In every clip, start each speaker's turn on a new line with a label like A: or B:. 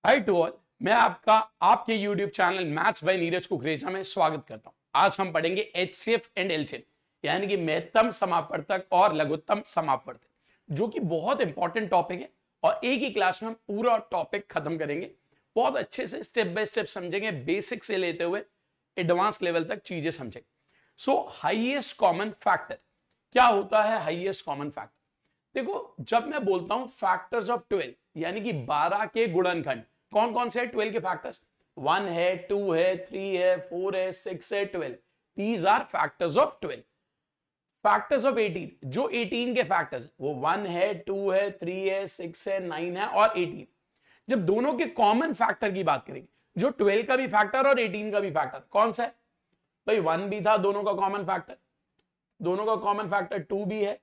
A: Hi to all, मैं आपका आपके YouTube channel maths by Neeraj Kukreja में स्वागत करता हूं। आज हम पढ़ेंगे एचसीएफ एंड एलसीएम यानी कि महत्तम समापवर्तक और लघुत्तम समापवर्तक, जो कि बहुत इंपॉर्टेंट टॉपिक है और एक ही क्लास में हम पूरा टॉपिक खत्म करेंगे। बहुत अच्छे से स्टेप बाय स्टेप समझेंगे, बेसिक से लेते हुए एडवांस लेवल तक चीजें समझेंगे। सो हाईएस्ट कॉमन फैक्टर क्या होता है? हाईएस्ट कॉमन फैक्टर देखो, जब मैं बोलता हूं फैक्टर्स ऑफ 12 यानी कि 12 के गुणनखंड, कौन कौन से है 12 के फैक्टर्स? 1 है, 2 है, 3 है, 4 है, 6 है, 12। These are factors of 12। Factors of 18, जो 18 के फैक्टर्स वो 1 है, 2 है, 3 है, 6 है, 9 है और 18। जब दोनों के कॉमन फैक्टर की बात करेंगे, जो 12 का भी फैक्टर और 18 का भी फैक्टर कौन सा है भाई? 1 भी था दोनों का कॉमन फैक्टर, दोनों का कॉमन फैक्टर 2 भी है,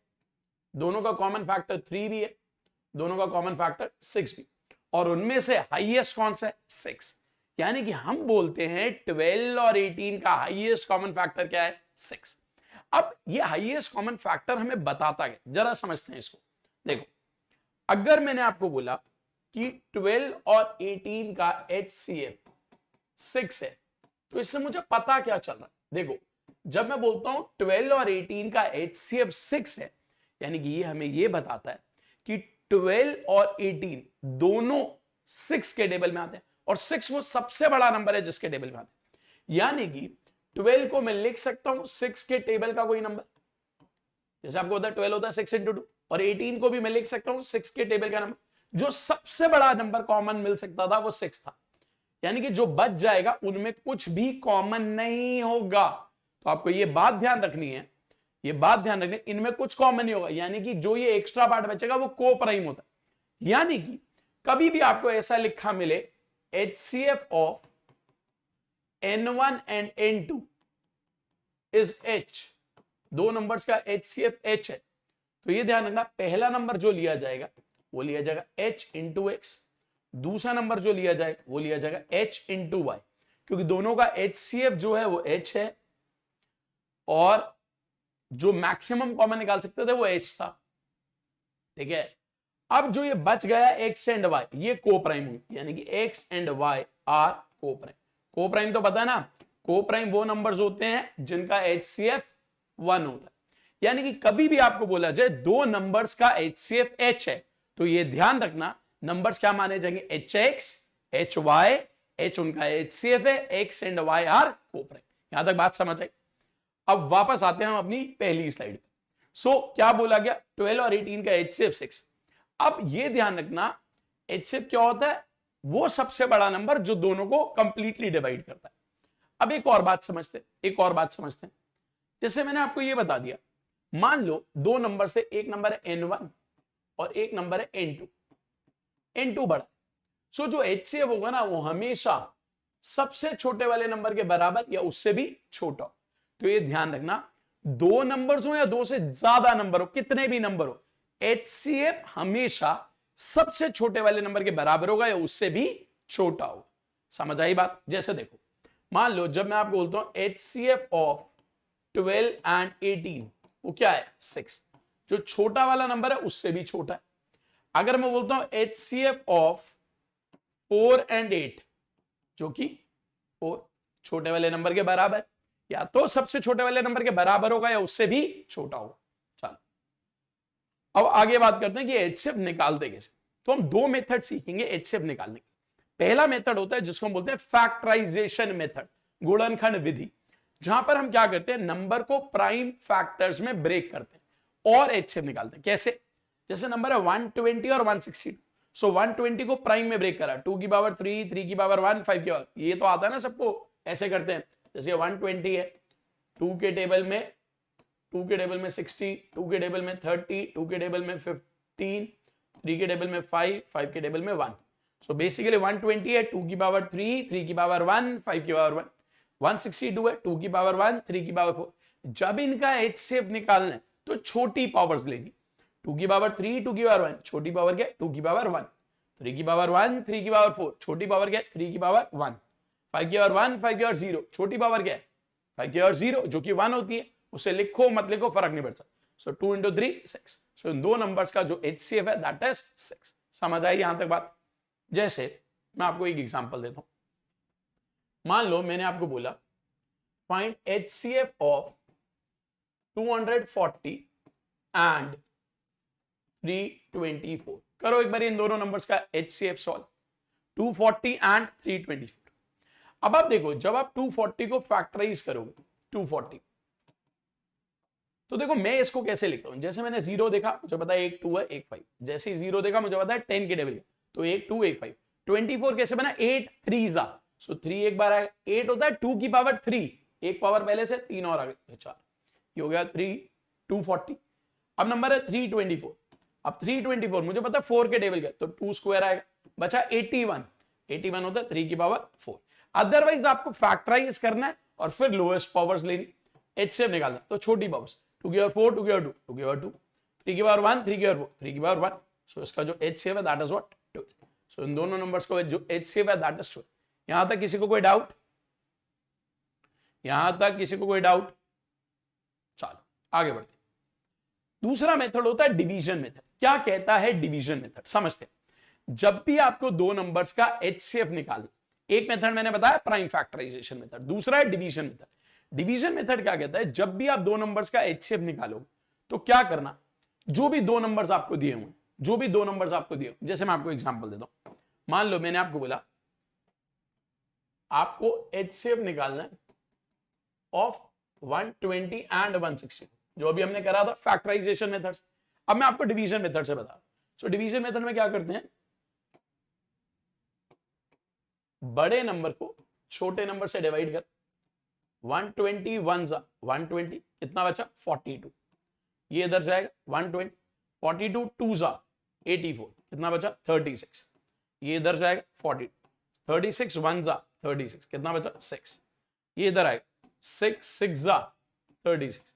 A: दोनों का कॉमन फैक्टर 3 भी है, दोनों का कॉमन फैक्टर 6 भी, और उनमें से हाईएस्ट कौन सा है? 6। यानी कि हम बोलते हैं 12 और 18 का हाईएस्ट कॉमन फैक्टर क्या है? 6। अब ये हाईएस्ट कॉमन फैक्टर हमें बताता है, जरा समझते हैं इसको। देखो, अगर मैंने आपको बोला कि 12 और 18 का HCF 6 है, तो इससे मुझे पता क्या चल रहा है? देखो, जब मैं बोलता हूं 12 और 18 का HCF 6 है, यानी कि ये हमें ये बताता है कि 12 और 18 दोनों 6 के टेबल में आते हैं, और 6 वो सबसे बड़ा नंबर है जिसके टेबल में आते हैं। यानी कि 12 को मैं लिख सकता हूं 6 के टेबल का कोई नंबर, जैसे आपको होता है 12 होता है 6 × 2, और 18 को भी मैं लिख सकता हूं 6 के टेबल का नंबर। जो सबसे बड़ा नंबर कॉमन मिल सकता था वो 6 था, यानी कि जो बच जाएगा उनमें कुछ भी कॉमन नहीं होगा। तो आपको ये बात ध्यान रखनी है, ये बात ध्यान रखनी, इनमें कुछ कॉमन नहीं होगा, यानी कि जो ये एक्स्ट्रा पार्ट बचेगा वो को प्राइम होता है। यानी कि कभी भी आपको ऐसा लिखा मिले HCF of N1 and N2 is H, दो नंबर्स का HCF H है, तो ये ध्यान रखना, पहला नंबर जो लिया जाएगा वो लिया जाएगा H × X, दूसरा नंबर जो लिया जाएगा वो लिया जाएगा H × Y, क्योंकि दोनों का HCF जो है वो H है और जो मैक्सिमम कॉमन निकाल सकते थे वो H था। ठीक है, अब जो ये बच गया X एंड Y, ये को प्राइम होंगे, यानी कि X एंड Y आर को प्राइम। को प्राइम तो पता है ना, को प्राइम वो नंबर्स होते हैं जिनका HCF 1 होता है। यानी कि कभी भी आपको बोला जाए दो नंबर्स का HCF H है, तो ये ध्यान रखना नंबर्स क्या माने जाएंगे? HX, HY, H उनका HCF है, X एंड Y आर को प्राइम। यहां तक बात समझ आई? अब वापस आते हैं हम अपनी पहली स्लाइड पे। सो क्या बोला गया? 12 और 18 का HCF 6। अब ये ध्यान रखना, HCF क्या होता है? वो सबसे बड़ा नंबर जो दोनों को कंप्लीटली डिवाइड करता है। अब एक और बात समझते हैं, जैसे मैंने आपको ये बता दिया, मान लो दो नंबर से, एक नंबर है N1 और एक नंबर है N2, N2 बड़ा। सो जो HCF होगा ना वो हमेशा सबसे छोटे वाले नंबर के बराबर या उससे भी छोटा हो। तो ये ध्यान रखना, दो नंबर्स हो या दो से ज्यादा नंबर हो, कितने भी नंबर हो, HCF हमेशा सबसे छोटे वाले नंबर के बराबर होगा या उससे भी छोटा होगा। समझ आई बात? जैसे देखो, मान लो जब मैं आपको बोलता हूं HCF ऑफ 12 एंड 18, वो क्या है? 6। जो छोटा वाला नंबर है उससे भी छोटा है। अगर मैं बोलता हूं HCF ऑफ 4 एंड 8, जो कि 4 छोटे वाले नंबर के बराबर, या तो सबसे छोटे वाले नंबर के बराबर होगा या उससे भी छोटा होगा। चलो, अब आगे बात करते हैं कि HCF निकालते कैसे। तो हम दो मेथड सीखेंगे HCF निकालने के। पहला मेथड होता है जिसको हम बोलते हैं फैक्टराइजेशन मेथड, गुणनखंड विधि, जहां पर हम क्या करते हैं, नंबर को प्राइम फैक्टर्स में ब्रेक करते हैं और HCF निकालते हैं। कैसे? जैसे नंबर है 120 और 162। सो 120 को प्राइम में ब्रेक करा, 2 की पावर 3, 3 की पावर 1, 5 की पावर, ये तो आता है ना सबको, ऐसे करते हैं। जैसे 120 है, 2 के टेबल में 60, 2 के टेबल में 30, 2 के टेबल में 15, 3 के टेबल में 5, 5 के टेबल में 1। सो बेसिकली 120 है, 2 की पावर 3, 3 की पावर 1, 5 की पावर 1। 162 है, 2 की पावर 1, 3 की पावर 4। जब इनका HCF निकालना है तो छोटी पावर्स लेनी, 2 की पावर 3, 2 की पावर 1, छोटी पावर क्या? 2 की पावर 1, 3 की पावर 1, 3 की पावर 4, छोटी पावर क्या? 3 की पावर 1, 5 की पावर 1, 5 की पावर 0, छोटी पावर क्या है? 5 की पावर 0, जो कि 1 होती है। उसे लिखो मत लिखो फर्क नहीं पड़ता। सो 2 × 3 6। सो इन दो नंबर्स का जो HCF है दैट इज 6। समझ आई यहां तक बात? जैसे मैं आपको एक एग्जांपल देता हूं। मान लो मैंने आपको बोला फाइंड HCF ऑफ 240 एंड 324। करो एक बार इन दोनों नंबर्स का HCF सॉल्व, 240 एंड 324। अब आप देखो, जब आप 240 को फैक्टराइज करोगे 240, तो देखो मैं इसको कैसे लिखता हूं। जैसे मैंने 0 देखा, मुझे पता है 1 2 है 1 5। जैसे ही 0 देखा, मुझे पता है 10 के टेबल, तो 1 2 1 5। 24 कैसे बना, 8 3 जा, सो 3 एक बार आएगा। 8 होता है 2 की पावर 3, एक पावर पहले से 3 और आगे, तो 4। ये हो गया 3 240। अब नंबर है 324। अब 324 मुझे पता है 4 के टेबल का, तो 2 स्क्वायर आएगा, बचा 81। 81 होता है 3 की पावर 4। अदरवाइज आपको फैक्टराइज करना है और फिर लोएस्ट पावर्स लेनी, HCF निकालना, तो छोटी पावर्स 2 की पावर 4 2 की पावर 2 2 की पावर 2, 3 की पावर 1 3 की पावर 4 3 की पावर 1। सो इसका जो HCF है दैट इज व्हाट 12। सो इन दोनों नंबर्स को जो HCF है दैट इज 12। यहां तक किसी को कोई डाउट? यहां तक किसी को कोई डाउट? चलो आगे बढ़ते। दूसरा मेथड होता है डिवीजन मेथड। क्या कहता है डिवीजन मेथड, समझते हैं। जब भी आपको दो नंबर्स का HCF निकालना, एक मेथड मैंने बताया प्राइम फैक्टराइजेशन मेथड, दूसरा है डिवीजन मेथड। डिवीजन मेथड क्या कहता है, जब भी आप दो नंबर्स का HCF निकालोगे तो क्या करना, जो भी दो नंबर्स आपको दिए हुए, जो भी दो नंबर्स आपको दिए, जैसे मैं आपको एग्जांपल देता हूं। मान लो मैंने आपको बोला आपको HCF निकालना है ऑफ 120 एंड 160, जो अभी हमने करा था फैक्टराइजेशन मेथड। अब मैं आपको डिवीजन मेथड से बता। सो डिवीजन मेथड में क्या करते हैं, बड़े नंबर को छोटे नंबर से डिवाइड कर, 120 120 कितना बचा 42, ये इधर जाएगा 120, 42 2 84 कितना बचा 36, ये इधर जाएगा 40, 36 1 36 कितना बचा 6, ये इधर आएगा 6 6 36,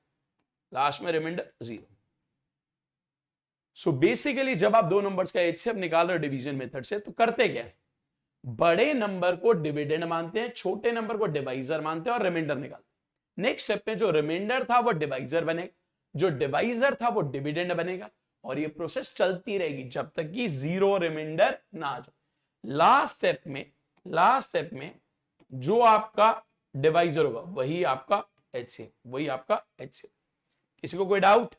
A: लास्ट में रिमाइंडर 0। सो बेसिकली जब आप दो नंबर्स का HCF निकाल रहे हो डिवीजन मेथड से, तो करते क्या है, बड़े नंबर को डिविडेंड मानते हैं, छोटे नंबर को डिवाइजर मानते हैं और रिमाइंडर निकालते हैं। नेक्स्ट स्टेप में जो रिमाइंडर था वो डिवाइजर बनेगा, जो डिवाइजर था वो डिविडेंड बनेगा, और ये प्रोसेस चलती रहेगी जब तक कि जीरो रिमाइंडर ना आ जाए। लास्ट स्टेप में जो आपका डिवाइजर होगा वही आपका HCF, वही आपका HCF। किसी को कोई डाउट?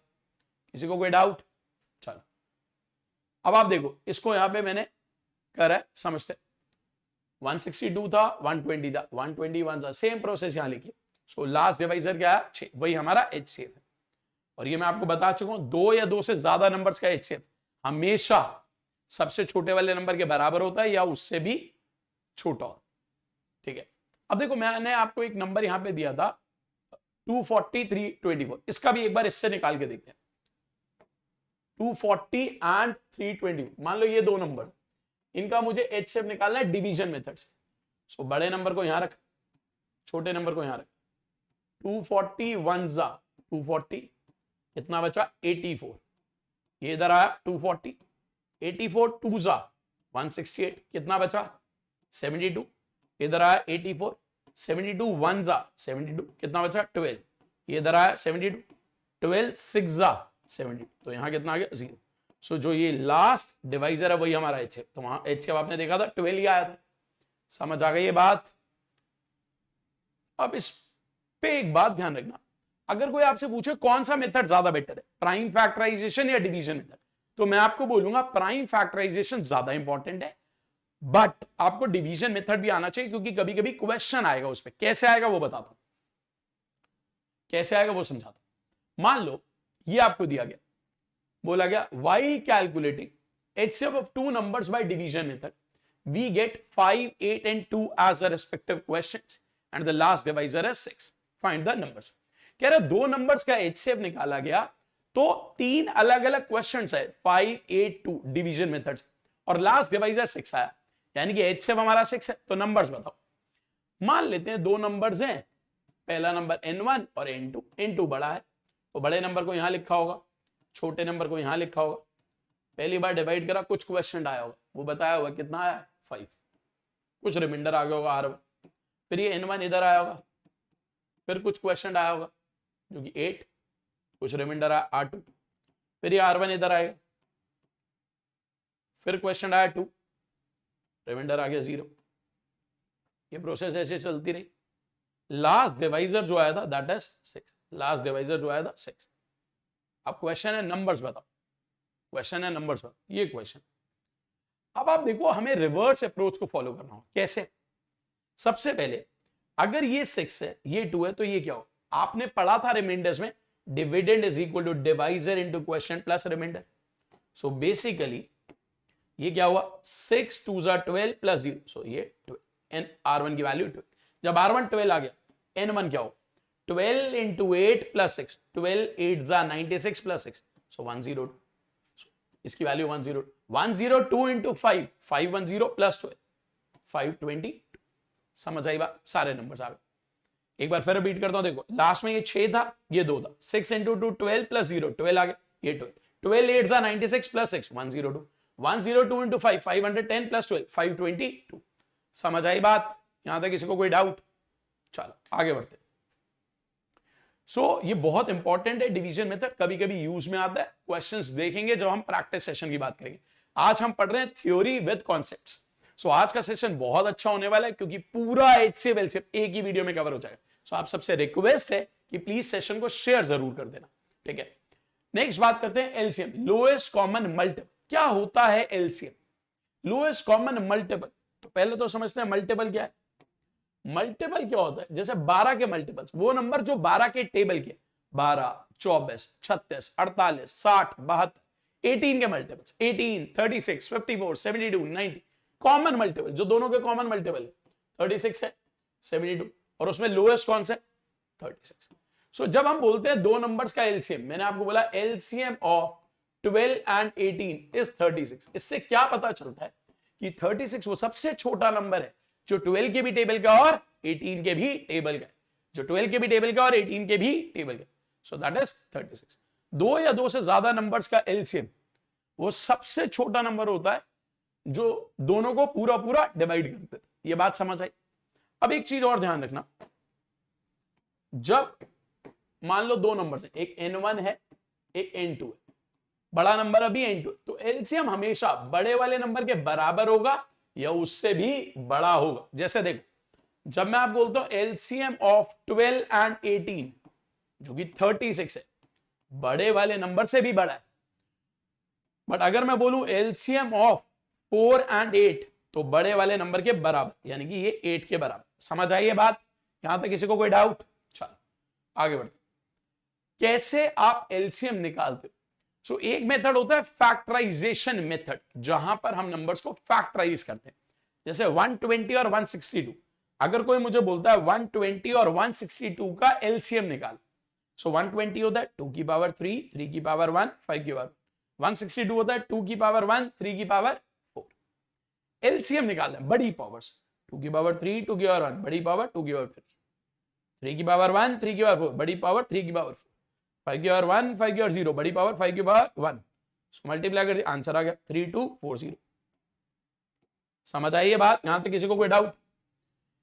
A: किसी को कोई डाउट? चलो अब आप देखो, इसको यहां पे मैंने करा है, समझते। 162 था 120 था 121 था, सेम प्रोसेस यहां लिखिए। सो लास्ट डिवाइजर क्या है 6, वही हमारा HCF है। और ये मैं आपको बता चुका हूं, दो या दो से ज्यादा नंबर्स का HCF हमेशा सबसे छोटे वाले नंबर के बराबर होता है या उससे भी छोटा हो, ठीक है। अब देखो मैंने आपको एक नंबर यहां पे दिया था 240 324, इसका भी एक बार इससे निकाल के देखते हैं। 240 एंड 320, मान लो ये दो नंबर, इनका मुझे HCF निकालना है डिवीजन मेथड से। सो बड़े नंबर को यहां रख, छोटे नंबर को यहां रख, 240 1 240 कितना बचा 84, ये इधर आया 240, 84 2 168 कितना बचा 72, इधर आया 84, 72 1 72 कितना बचा 12, ये इधर आया 72, 12 6 72, तो यहां कितना आ गया 0। सो जो ये लास्ट डिवाइजर है वही हमारा HCF, तो वहां HCF आपने देखा था 12 ही आया था। समझ आ गई ये बात? अब इस पे एक बात ध्यान रखना, अगर कोई आपसे पूछे कौन सा मेथड ज्यादा बेटर है, प्राइम फैक्टराइजेशन या डिवीजन मेथड, तो मैं आपको बोलूंगा प्राइम फैक्टराइजेशन ज्यादा इंपॉर्टेंट है, बट आपको डिवीजन मेथड भी आना चाहिए, क्योंकि कभी कभी क्वेश्चन आएगा उस पर। कैसे आएगा वो बताता हूं, कैसे आएगा वो समझाता हूं। मान लो ये आपको दिया गया, बोला गया while calculating HCF of two numbers by division method, we get 5 8 and 2 as the respective questions and the last divisor is 6, find the numbers। कह रहे दो नंबर्स का HCF निकाला गया तो तीन अलग अलग क्वेश्चंस है, 5 8 2 डिवीजन मेथड, और लास्ट डिवाइजर 6 आया, यानी कि HCF हमारा 6 है। तो नंबर्स बताओ। मान लेते हैं दो नंबर्स हैं, पहला नंबर N1 और N2, N2 बड़ा है तो बड़े नंबर को यहां लिखा होगा, छोटे नंबर को यहां लिखा होगा। पहली बार डिवाइड करा, कुछ क्वेश्चन आया होगा, वो बताया होगा कितना आया 5, कुछ रिमाइंडर आ गया होगा R1, फिर ये N1 इधर आया होगा, फिर कुछ क्वेश्चन आया होगा जो कि 8, कुछ रिमाइंडर आया R2, फिर ये R1 इधर आएगा, फिर क्वेश्चन आया 2, रिमाइंडर आ गया 0। ये प्रोसेस ऐसे चलती रही। लास्ट डिवाइजर जो आया था दैट इज 6। लास्ट डिवाइजर जो आया था 6। अब क्वेश्चन है नंबर्स बताओ, क्वेश्चन है नंबर्स बताओ, ये क्वेश्चन। अब आप देखो हमें रिवर्स अप्रोच को फॉलो करना हो। कैसे? सबसे पहले अगर ये 6 है ये 2 है तो ये क्या हो, आपने पढ़ा था रिमाइंडर्स में dividend is equal to divisor into question plus remainder. So basically ये क्या हुआ, 6 2 12 प्लस 0, सो ये 12, एन R1 की वैल्यू 12। जब R1 12 आ गया N1 क्या हो, 12 इंटू 8 प्लस 6, 12 8 96 प्लस 6, सो 102। इसकी वैल्यू 102। 102 into 5, 510 plus 12, 520। समझ आई बात? सारे नंबर्स आ गए। एक बार फिर रिपीट करता हूं, देखो लास्ट में ये 6 था ये 2 था, 6 इंटू 2 12 प्लस 0, 12 आ गया, ये 12, 12 8 96 प्लस 6, 102, 102 इंटू 5, 510 प्लस 12, 522। समझ आई बात? यहां तक किसी को कोई डाउट? चलो आगे बढ़ते। ये बहुत इंपॉर्टेंट है डिवीजन मेथड, कभी कभी यूज में आता है, क्वेश्चंस देखेंगे जब हम प्रैक्टिस सेशन की बात करेंगे। आज हम पढ़ रहे हैं थ्योरी विद कॉन्सेप्ट्स। आज का सेशन बहुत अच्छा होने वाला है क्योंकि पूरा HCF LCF एक ही वीडियो में कवर हो जाएगा। आप सबसे रिक्वेस्ट है कि प्लीज सेशन को शेयर जरूर कर देना, ठीक है। नेक्स्ट बात करते हैं एलसीएम, लोएस्ट कॉमन मल्टीपल। क्या होता है एलसीएम? Lowest common multiple. तो पहले तो समझते हैं मल्टीपल क्या है। मल्टीपल क्या होता है, जैसे 12 के मल्टीपल्स, वो नंबर जो 12 के टेबल के, 12 24 36 48 60 72। 18 के मल्टीपल्स, 18 36 54 72 90। कॉमन मल्टीपल जो दोनों के कॉमन मल्टीपल है 36 है, 72, और उसमें लोएस्ट कौन सा है, 36। जब हम बोलते हैं दो नंबर्स का एलसीएम, मैंने आपको बोला एलसीएम ऑफ 12 एंड 18 इज 36। इससे क्या पता चलता है कि 36 वो सबसे छोटा नंबर है जो 12 के भी टेबल का और 18 के भी टेबल का, जो 12 के भी टेबल का और 18 के भी टेबल का। सो दैट इज 36। दो या दो से ज्यादा नंबर्स का एलसीएम वो सबसे छोटा नंबर होता है जो दोनों को पूरा पूरा डिवाइड करते थे। ये बात समझ आई? अब एक चीज और ध्यान रखना, जब मान लो दो नंबर है, एक N1 है एक N2 है, बड़ा नंबर अभी N2 है, तो एलसीएम हमेशा बड़े वाले नंबर के बराबर होगा या उससे भी बड़ा होगा। जैसे देखो जब मैं आप बोलता हूं एलसीएम ऑफ 12 एंड 18 जो कि 36 है, बड़े वाले नंबर से भी बड़ा है। बट अगर मैं बोलूं एलसीएम ऑफ 4 एंड 8 तो बड़े वाले नंबर के बराबर, यानी कि ये 8 के बराबर। समझ आई ये बात? यहां तक किसी को कोई डाउट? चलो आगे बढ़ते। कैसे आप एलसीएम निकालते हो? एक मेथड होता है फैक्टराइजेशन मेथड, जहां पर हम नंबर्स को फैक्टराइज करते हैं। जैसे 120 और 162, अगर कोई मुझे बोलता है 120 और 162 का एलसीएम निकाल, 120 होता है 2 की पावर 3, 3 की पावर 1, 5 की पावर, 162 होता है 2 की पावर 1, 3 की पावर 4। एलसीएम निकालना है बड़ी पावर्स, 2 की पावर 3, 2 की पावर 1, बड़ी पावर 2 की पावर 3, 3 की पावर 1, 3 की पावर 4, बड़ी पावर 3 की पावर 4, 5 की पावर 1, 5 की पावर 0, बड़ी पावर 5 की पावर 1। मल्टीप्लाई कर दिया, आंसर आ गया 3240। समझ आई ये बात? यहां तक किसी को कोई डाउट?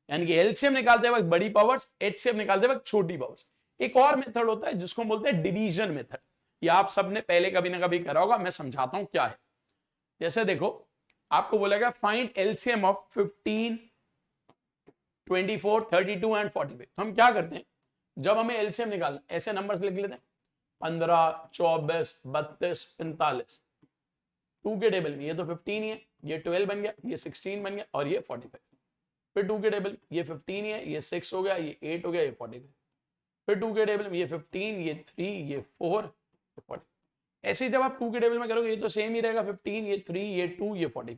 A: यानी कि एलसीएम निकालते वक्त बड़ी पावर्स, एचसीएम निकालते वक्त छोटी पावर्स। एक और मेथड होता है जिसको बोलते हैं डिवीजन मेथड। ये आप सबने पहले कभी ना कभी करा होगा, मैं समझाता हूं क्या है। जैसे देखो आपको बोलेगा फाइंड एलसीएम ऑफ 15 24 32 एंड 45। तो हम क्या करते हैं, जब हमें एलसीएम निकालना ऐसे नंबर्स लिख लेते हैं 15 24 32 45। 2 के टेबल में ये तो 15 ही है, ये 12 बन गया, ये 16 बन गया और ये 45। फिर 2 के टेबल ये 15 है, ये 6 हो गया, ये 8 हो गया, ये 45। फिर 2 के टेबल में ये 15, ये 3, ये 4, ये 40। ऐसे ही जब आप 2 के टेबल में करोगे ये तो सेम ही रहेगा, 15, ये 3, ये 2, ये 40।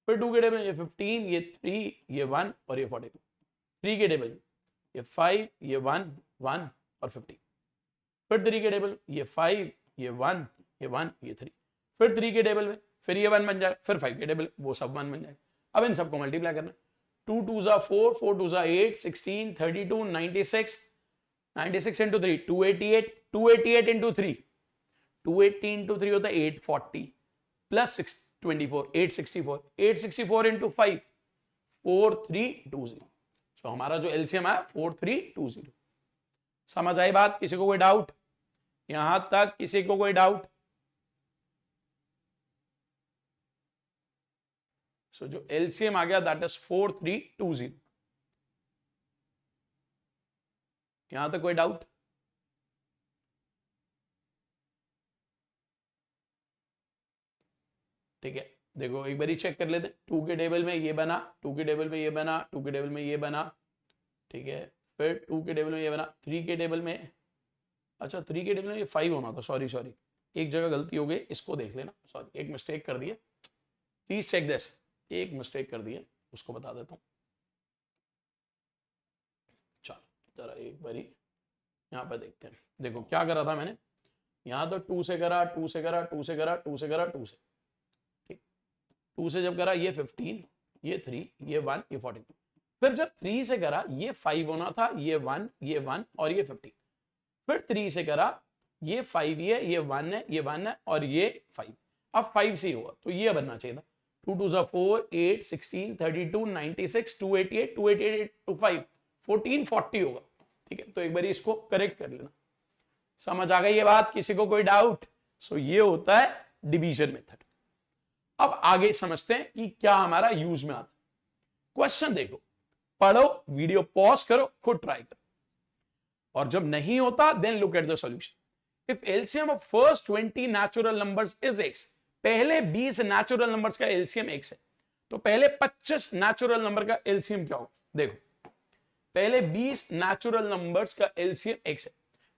A: फिर 2 के टेबल में ये 15, ये 3, ये 1 और ये 40। 3 के टेबल में ये 5, ये 1 1 और 50। फिर 3 के टेबल ये 5, ये 1, ये 1, ये 3। फिर 3 के टेबल में फिर ये 1 बन जाएगा, फिर 5 के टेबल वो सब 1 बन जाएगा। अब इन सबको मल्टीप्लाई करना, 2 2 4, 4 2 8, 16 32 96, 96 इंटू 3 288, 288 इंटू 3, 280 इंटू 3 होता है 840 प्लस 624 864, 864 इंटू 5 4320। तो हमारा जो एलसीएम है 4320। समझ आई बात? किसी को कोई डाउट? यहां तक किसी को कोई डाउट? सो जो एलसीएम आ गया दैट इज 4320। यहां तक कोई डाउट? ठीक है, देखो एक बार चेक कर लेते हैं। 2 के टेबल में ये बना, 2 के टेबल में ये बना, 2 के टेबल में ये बना, ठीक है, फिर 2 के टेबल में ये बना, 3 के टेबल में, अच्छा 3 के टेबल में ये 5 होना था, सॉरी सॉरी, एक जगह गलती हो गई, इसको देख लेना, सॉरी एक मिस्टेक कर दिया, प्लीज चेक दिस, एक मिस्टेक कर दिया, उसको बता देता हूँ। चलो जरा एक बारी यहाँ पर देखते हैं। देखो क्या करा था मैंने, यहाँ तो 2 से करा, 2 से करा, 2 से करा, 2 से करा, 2 से, ठीक, 2 से जब करा ये 15, ये 3, ये 1, ये 14, फिर जब 3 से करा ये 5 होना था, ये 1, ये 1 और ये 15, फिर 3 से करा ये 5, ये 1 है, ये 1 है और ये 5, अब 5 से होगा तो ये बनना चाहिए था। 2 2 4 8 16 32 96 288 288 25 14 40 होगा, ठीक है। तो एक बार इसको करेक्ट कर लेना। समझ आ गई ये बात? किसी को कोई डाउट? सो ये होता है डिवीजन मेथड। अब आगे समझते हैं कि क्या हमारा यूज में आता है। क्वेश्चन देखो, पढ़ो, वीडियो पॉज करो, खुद ट्राई करो, और जब नहीं होता then look at the solution. If LCM of first 20 natural numbers is x, पहले 20 नेचुरल नंबर्स का एलसीएम x है, तो पहले 25 नेचुरल नंबर का एलसीएम क्या होगा? देखो पहले 20 नेचुरल नंबर्स का एलसीएम x है,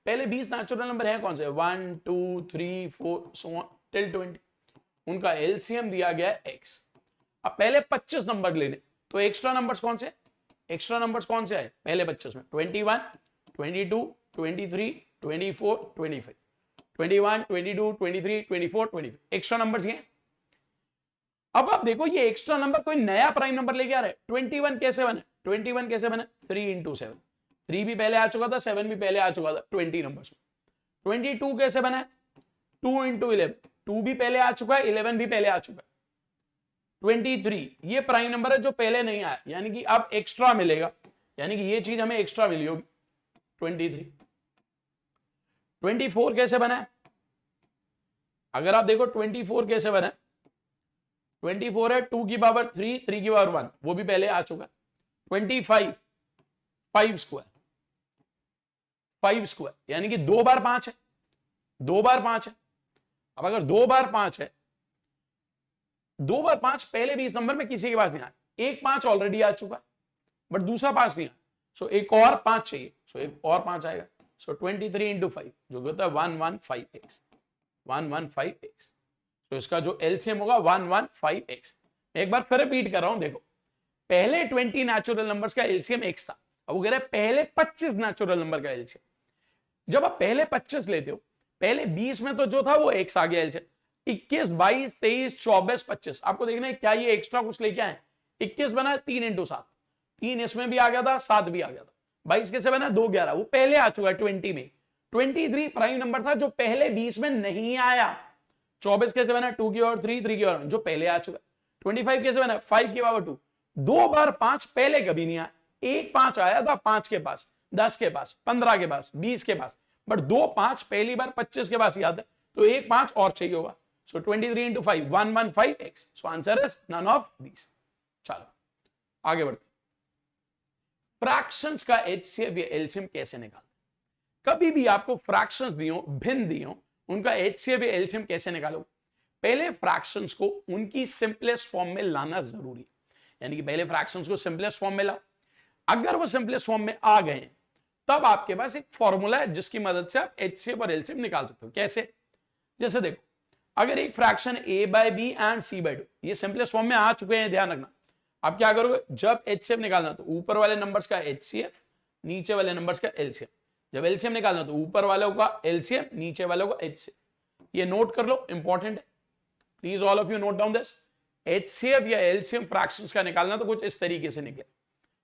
A: पहले 20 नेचुरल नंबर है कौन से? 1 2 3 4 सो ऑन टिल 20, उनका एलसीएम दिया गया है x। अब पहले 25 नंबर लेने, तो एक्स्ट्रा नंबर्स कौन से? एक्स्ट्रा नंबर्स कौन से आए पहले 25 में? 21 22 23 24 25, 21 22 23 24 25, एक्स्ट्रा नंबर्स ये। अब आप देखो ये एक्स्ट्रा नंबर कोई नया प्राइम नंबर लेके आ रहा है। 21 कैसे बने? 21 कैसे बने? 3 इंटू 7, 3 भी पहले आ चुका था, 7 भी पहले आ चुका था 20 नंबर्स में। 22 कैसे बना है? 2 इंटू 11, 2 भी पहले आ चुका है, 11 भी पहले आ चुका है। 23 ये प्राइम नंबर है जो पहले नहीं आया, यानी कि अब एक्स्ट्रा मिलेगा, यानी कि ये चीज हमें एक्स्ट्रा मिली होगी 23। 24 कैसे बना है? अगर आप देखो 24 कैसे बना है, 24 है 2 की पावर 3, 3 की पावर 1, वो भी पहले आ चुका है। 25 5 स्क्वायर, 5 स्क्वायर यानी कि 2 बार 5 है, 2 बार 5 है। अब अगर 2 बार 5 है, 2 बार 5 पहले 20 नंबर में किसी के पास नहीं आया, एक 5 ऑलरेडी आ चुका, बट दूसरा 5 नहीं आया, सो एक और 5 चाहिए, सो एक और 5 आएगा। सो 23 इंटू 5 जो होता है 115x, 115x। तो इसका जो एलसीएम होगा 115x। एक बार फिर रिपीट कर रहा हूं, देखो पहले 20 नेचुरल नंबर्स का एलसीएम x था, अब वो कह रहा है पहले 25 नेचुरल नंबर का एलसीएम। जब आप पहले 25 लेते हो, पहले 20 में तो जो था वो x आ गया एलसीएम, 21 22 23 24 25, आपको देखना है क्या ये एक्स्ट्रा कुछ लेके आए। 21 बना 3 इंटू 7, 3 इसमें भी आ गया था, 7 भी आ गया था। 22 कैसे बना? 2 11, वो पहले आ चुका है 20 में। 23 प्राइम नंबर था जो पहले 20 में नहीं आया। 24 कैसे बना? 2 की पावर 3, 3 की पावर 1, जो पहले आ चुका है। 25 कैसे बना? 5 की पावर 2, 2 बार 5 पहले कभी नहीं आया, एक 5 आया था 5 के पास, 10 के पास, 15 के पास, 20 के पास, बट 2 5 पहली बार 25 के पास ही आता है, तो एक 5 और चाहिए होगा। So 23 into 5 115x। So answer is none of these. चलो आगे बढ़ते। फ्रैक्शंस का एचसीएफ या एलसीएम कैसे निकालते? कभी भी आपको फ्रैक्शंस दियो, भिन्न दियो, उनका एचसीएफ या एलसीएम कैसे निकालोगे? पहले फ्रैक्शंस को उनकी सिंपलेस्ट फॉर्म में लाना जरूरी है, यानी कि पहले फ्रैक्शंस को सिंपलेस्ट फॉर्म में लाओ। अगर वो सिंपलेस्ट फॉर्म में आ गए हैं, तब आपके पास एक फॉर्मूला है जिसकी मदद से आप एचसीएफ और एलसीएम निकाल सकते हो। कैसे? जैसे देखो, अगर एक fraction a by b and c by 2, ये सिंपलेस्ट फॉर्म में आ चुके हैं, ध्यान रखना। आप क्या करोगे? जब एचसीएफ निकालना तो ऊपर वाले नंबर्स का एचसीएफ, नीचे वाले नंबर्स का एलसीएम। जब एलसीएम निकालना तो ऊपर वालों का एलसीएम, नीचे वालों का एचसीएफ। ये नोट कर लो, इंपॉर्टेंट है, please all of you note down this. HCF या एलसीएम फ्रैक्शंस का निकालना तो कुछ इस तरीके से निकले।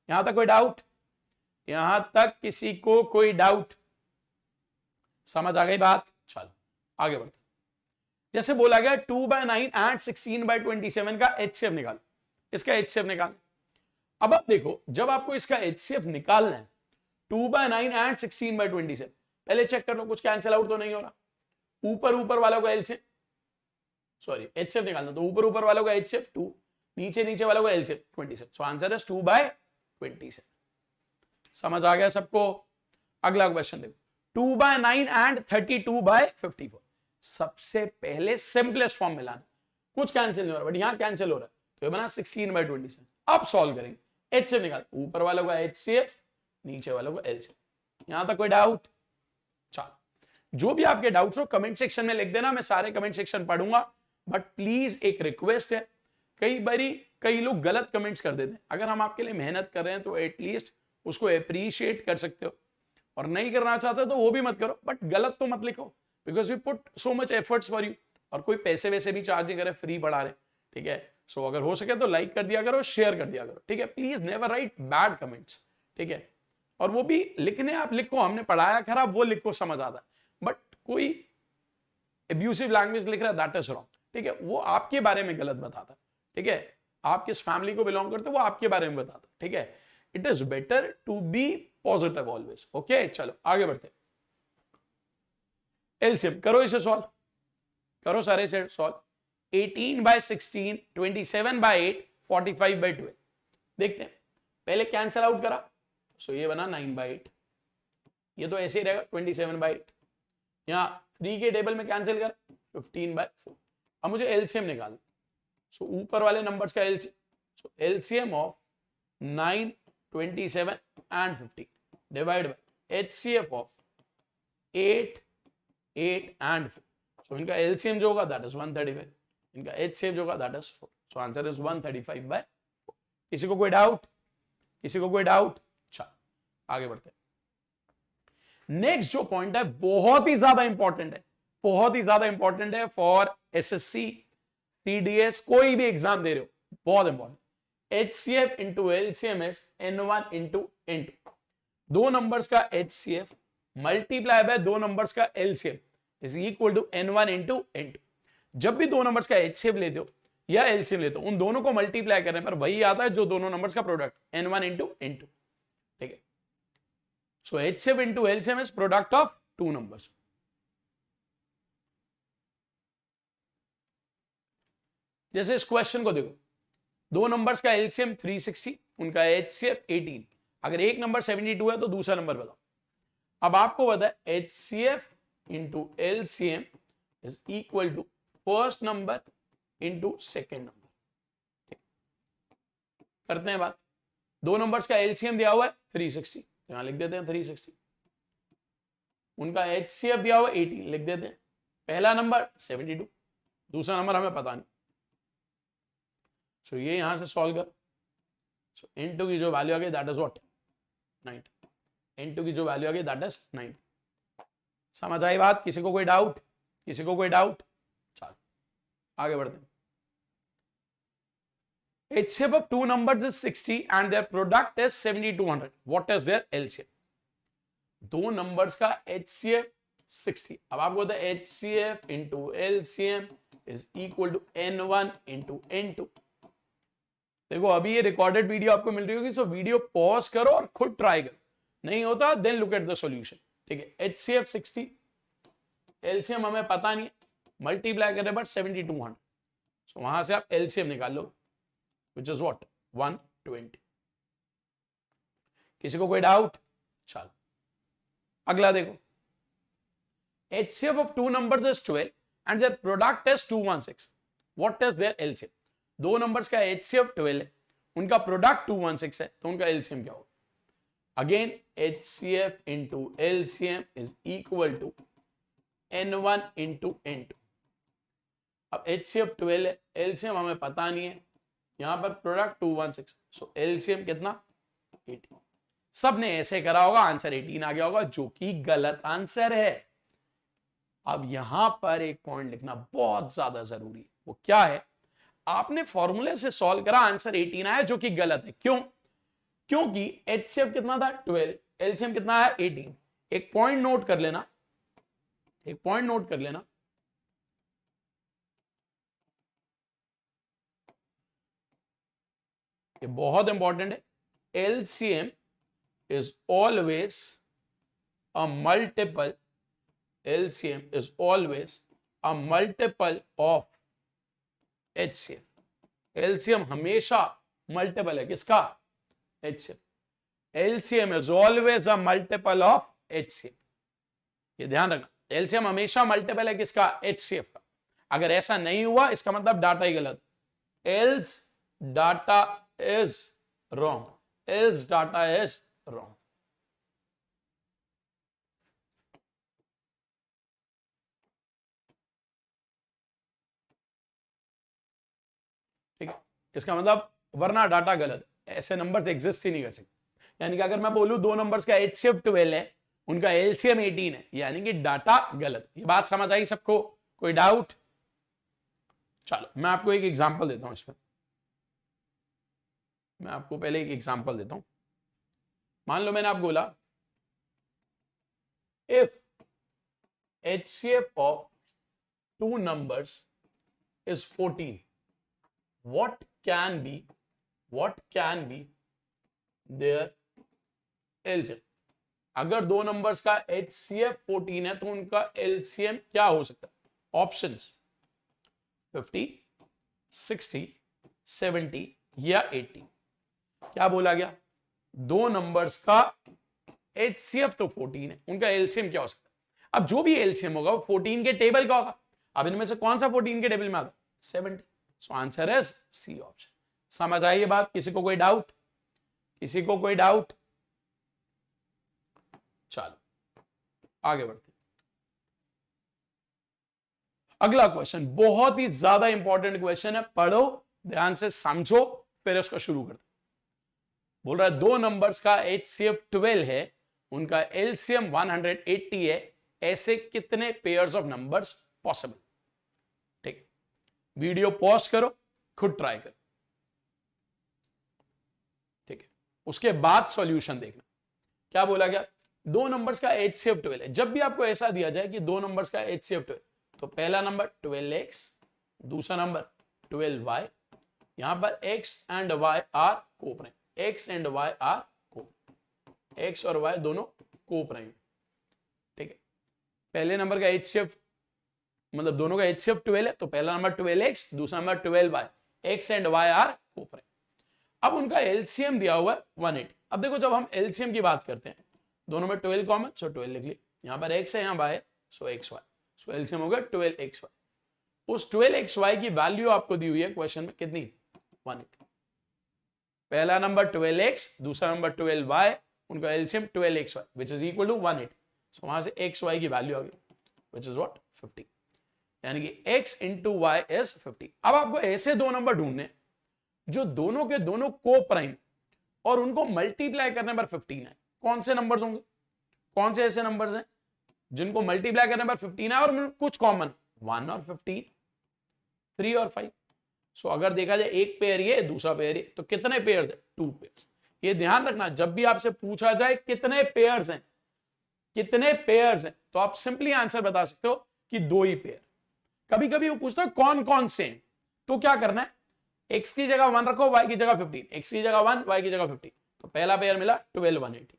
A: यहां तक कोई डाउट? यहां तक किसी को कोई डाउट? समझ आ गई बात? चलो आगे बढ़ते। जैसे बोला गया 2/9 एंड 16/27 का एचसीएफ निकालो, इसका एचसीएफ निकालना। अब आप देखो, जब आपको इसका एचसीएफ निकालना है 2/9 एंड 16/27, पहले चेक कर लो कुछ कैंसिल आउट तो नहीं हो रहा। ऊपर वालों का एलसीएम, सॉरी एचसीएफ निकालना, तो ऊपर वालों का एचसीएफ 2, नीचे नीचे वाला को एलसीएम 27, सो आंसर इज 2/27। समझ आ गया सबको? अगला क्वेश्चन देखो, 2/9 एंड 32/54। सबसे पहले सिंपलेस्ट फॉर्म मिलाना, कुछ कैंसिल नहीं हो रहा बट यहां कैंसिल हो रहा है, तो ये बना 16/27। अब सॉल्व करेंगे, एचसीएफ निकाल, ऊपर वाला को एचसीएफ, नीचे वाला को एलसीएफ। यहां तक कोई डाउट? चलो, जो भी आपके डाउट्स हो कमेंट सेक्शन में लिख देना, मैं सारे कमेंट सेक्शन पढ़ूंगा। बट प्लीज एक रिक्वेस्ट है, कई लोग गलत कमेंट्स कर देते हैं। अगर हम आपके लिए मेहनत कर रहे हैं तो एटलीस्ट उसको अप्रिशिएट कर सकते हो, और नहीं करना चाहते तो वो भी मत करो, बट गलत तो मत लिखो, because we put so much efforts for you. और कोई पैसे वैसे भी चार्ज नहीं करे, फ्री पढ़ा रहे, ठीक है? सो अगर हो सके तो लाइक कर दिया करो, शेयर कर दिया करो, ठीक है? Please never write bad comments, ठीक है? और वो भी लिखने आप लिखो, हमने पढ़ाया खराब, वो लिखो, समझ आता है। बट कोई एब्यूसिव लैंग्वेज लिख रहा है, दैट इज रॉन्ग, ठीक है? वो आपके बारे में गलत बताता है, ठीक है? आप किस फैमिली को बिलोंग करते हो वो आपके बारे में बताता है, ठीक है? It is better to be positive always. Okay, चलो आगे बढ़ते। एलसीएम करो, इसे सॉल्व करो, सारे से सॉल्व। 18/16, 27/8, 45/12। देखते हैं, पहले कैंसल आउट करा, सो ये बना 9/8, ये तो ऐसे ही रहेगा 27/8। यहां 3 के टेबल में कैंसिल कर, 15/4। अब मुझे एलसीएम निकालना, सो ऊपर वाले नंबर्स का LCM, so LCM of 9, 27 and 15 divide by HCF of 8, 8 and 4। सो इनका एलसीएम जो होगा दैट इज 135, इनका एचसीएफ जो होगा that is 4। So answer is 135/4। किसी को कोई डाउट? किसी को कोई डाउट? अच्छा, आगे बढ़ते हैं। नेक्स्ट जो पॉइंट है बहुत ही ज्यादा इंपॉर्टेंट है, बहुत ही ज्यादा इंपॉर्टेंट है फॉर एसएससी, सीडीएस, कोई भी एग्जाम दे रहे हो, बहुत important. HCF into LCM is N1 into N2। दो नंबर्स का HCF मल्टीप्लाई बाय दो नंबर्स का LCM is equal to N1 into N2। जब भी दो नंबर्स का HCF लेते हो या LCM लेते हो, उन दोनों को मल्टीप्लाई करने पर वही आता है जो दोनों नंबर्स का प्रोडक्ट, N1 इंटू N2, ठीक है? सो HCF into LCM is product of two numbers. जैसे इस क्वेश्चन को देखो, दो नंबर्स का एलसीएम 360, उनका HCF 18। अगर एक नंबर 72 है तो दूसरा नंबर बताओ। अब आपको पता है HCF into LCM is equal to first number into second number. करते हैं बात, दो नंबर्स का एलसीएम दिया हुआ है 360, तो यहां लिख देते हैं 360। उनका HCF दिया हुआ है 18, लिख देते हैं। पहला नंबर 72, दूसरा नंबर हमें पता नहीं, सो ये यहां से सॉल्व कर। सो N2 की जो वैल्यू आ गई दैट इज व्हाट, 90। N2 की जो वैल्यू आ गई दैट इज 90। समझ आई बात? किसी को कोई डाउट? किसी को कोई डाउट? चलो आगे बढ़ते हैं। HCF of two numbers is 60 and their product is 7200. What is their LCM? दो नंबर्स का HCF 60। अब आपको पता है HCF into LCM is equal to N1 into N2। देखो अभी ये रिकॉर्डेड वीडियो आपको मिल रही होगी, सो वीडियो पॉज करो और खुद ट्राई करो, नहीं होता then look at the solution, ठीक है? HCF 60, LCM हमें पता नहीं, मल्टीप्लाई करें बट 7200, सो वहां से आप LCM निकाल लो, विच इज व्हाट, 120। किसी को कोई डाउट? चलो अगला देखो, HCF of two numbers is 12 and their product is 216. What is their LCM? दो नंबर्स का HCF 12 है, उनका प्रोडक्ट 216 है, तो उनका LCM क्या होगा? Again HCF into LCM is equal to N1 into N2। अब HCF 12 है, LCM हमें पता नहीं है, यहां पर प्रोडक्ट 216, सो LCM कितना, 18। सबने ऐसे करा होगा, आंसर 18 आ गया होगा, जो कि गलत आंसर है। अब यहां पर एक पॉइंट लिखना बहुत ज्यादा जरूरी है, वो क्या है? आपने फॉर्मूले से सॉल्व करा, आंसर 18 आया, जो कि गलत है। क्यों? क्योंकि HCF कितना था 12, LCM कितना है 18। एक पॉइंट नोट कर लेना, एक पॉइंट नोट कर लेना, ये बहुत इंपॉर्टेंट है। LCM is always a multiple, LCM is always a multiple of HCF। LCM हमेशा मल्टीपल है किसका? HCF. LCM is always a multiple of HCF, ये ध्यान रखना। एलसीएम हमेशा मल्टीपल है किसका? एचसीएफ का। अगर ऐसा नहीं हुआ इसका मतलब डाटा ही गलत, else data is wrong, else data is wrong. ठीक है, इसका मतलब वरना डाटा गलत, ऐसे नंबर्स एग्जिस्ट ही नहीं कर सकते। यानी कि अगर मैं बोलूं दो नंबर्स का एचसीएफ 12 है, उनका एलसीएम 18 है, यानी कि डाटा गलत। ये बात समझ आई सबको? कोई डाउट? चलो मैं आपको एक एग्जांपल देता हूं इसमें। मैं आपको पहले एक एग्जांपल देता हूं। मान लो मैंने आपको बोला if HCF of two numbers is 14, what can be their LCM? अगर दो नंबर्स का HCF 14 है तो उनका LCM क्या हो सकता है? ऑप्शंस 50, 60, 70 या 80। क्या बोला गया? दो नंबर्स का HCF तो 14 है, उनका LCM क्या हो सकता है? अब जो भी एलसीएम होगा वो 14 के टेबल का होगा। अब इनमें से कौन सा 14 के टेबल में आता? 70। So answer is C option. समझ आई ये बात? किसी को कोई डाउट? किसी को कोई डाउट? चलो आगे बढ़ते। अगला क्वेश्चन बहुत ही ज्यादा इंपॉर्टेंट क्वेश्चन है, पढ़ो ध्यान से, समझो, फिर इसको शुरू करते। बोल रहा है दो नंबर्स का HCF 12 है, उनका LCM 180 है, ऐसे कितने पेयर्स ऑफ नंबर्स पॉसिबल? ठीक, वीडियो पॉज करो, खुद ट्राई करो। ठीक है, उसके बाद सॉल्यूशन देखना। क्या बोला गया? दो नंबर्स का HCF 12 है। जब भी आपको ऐसा दिया जाए कि दो नंबर्स का HCF 12, तो पहला नंबर 12x, दूसरा नंबर 12y, यहां पर x and y are coprime, x and y are co, x और y दोनों कोप्राइम। ठीक है, पहले नंबर का HCF मतलब दोनों का HCF 12 है, तो पहला नंबर 12x, दूसरा number 12y, x and y are coprime. अब उनका LCM दिया हुआ है 180। अब देखो जब हम LCM की बात करते हैं, दोनों में 12 कॉमन, सो 12 लिख लिया, यहां पर x है यहां y है, सो xy, सो LCM हो गया 12xy। उस 12xy की वैल्यू आपको दी हुई है क्वेश्चन में कितनी? 180। पहला नंबर 12x, दूसरा नंबर 12y, उनका LCM 12xy which is equal to 180। So वहां से xy की वैल्यू आ गई विच इज व्हाट? 50, यानी कि x इंटू वाई इज 50। अब आपको ऐसे दो नंबर ढूंढने जो दोनों के दोनों को प्राइम और उनको मल्टीप्लाई करने पर 15 है। कौन से नंबर्स होंगे? कौन से ऐसे नंबर्स हैं जिनको मल्टीप्लाई करने पर 15 है और उनमें कुछ कॉमन? 1 और 15, 3 और 5। सो अगर देखा जाए एक पेयर ये, दूसरा पेयर ये, तो कितने पेयर्स है? 2 पेयर्स। ये ध्यान रखना, जब भी आपसे पूछा जाए कितने पेयर्स हैं, कितने पेयर्स हैं, तो आप सिंपली आंसर बता सकते हो कि दो ही पेयर। कभी कभी वो पूछता है कौन कौन से हैं, तो क्या करना है? x की जगह 1 रखो, y की जगह 15, x की जगह 1, y की जगह 15, तो पहला पेयर मिला 12 180।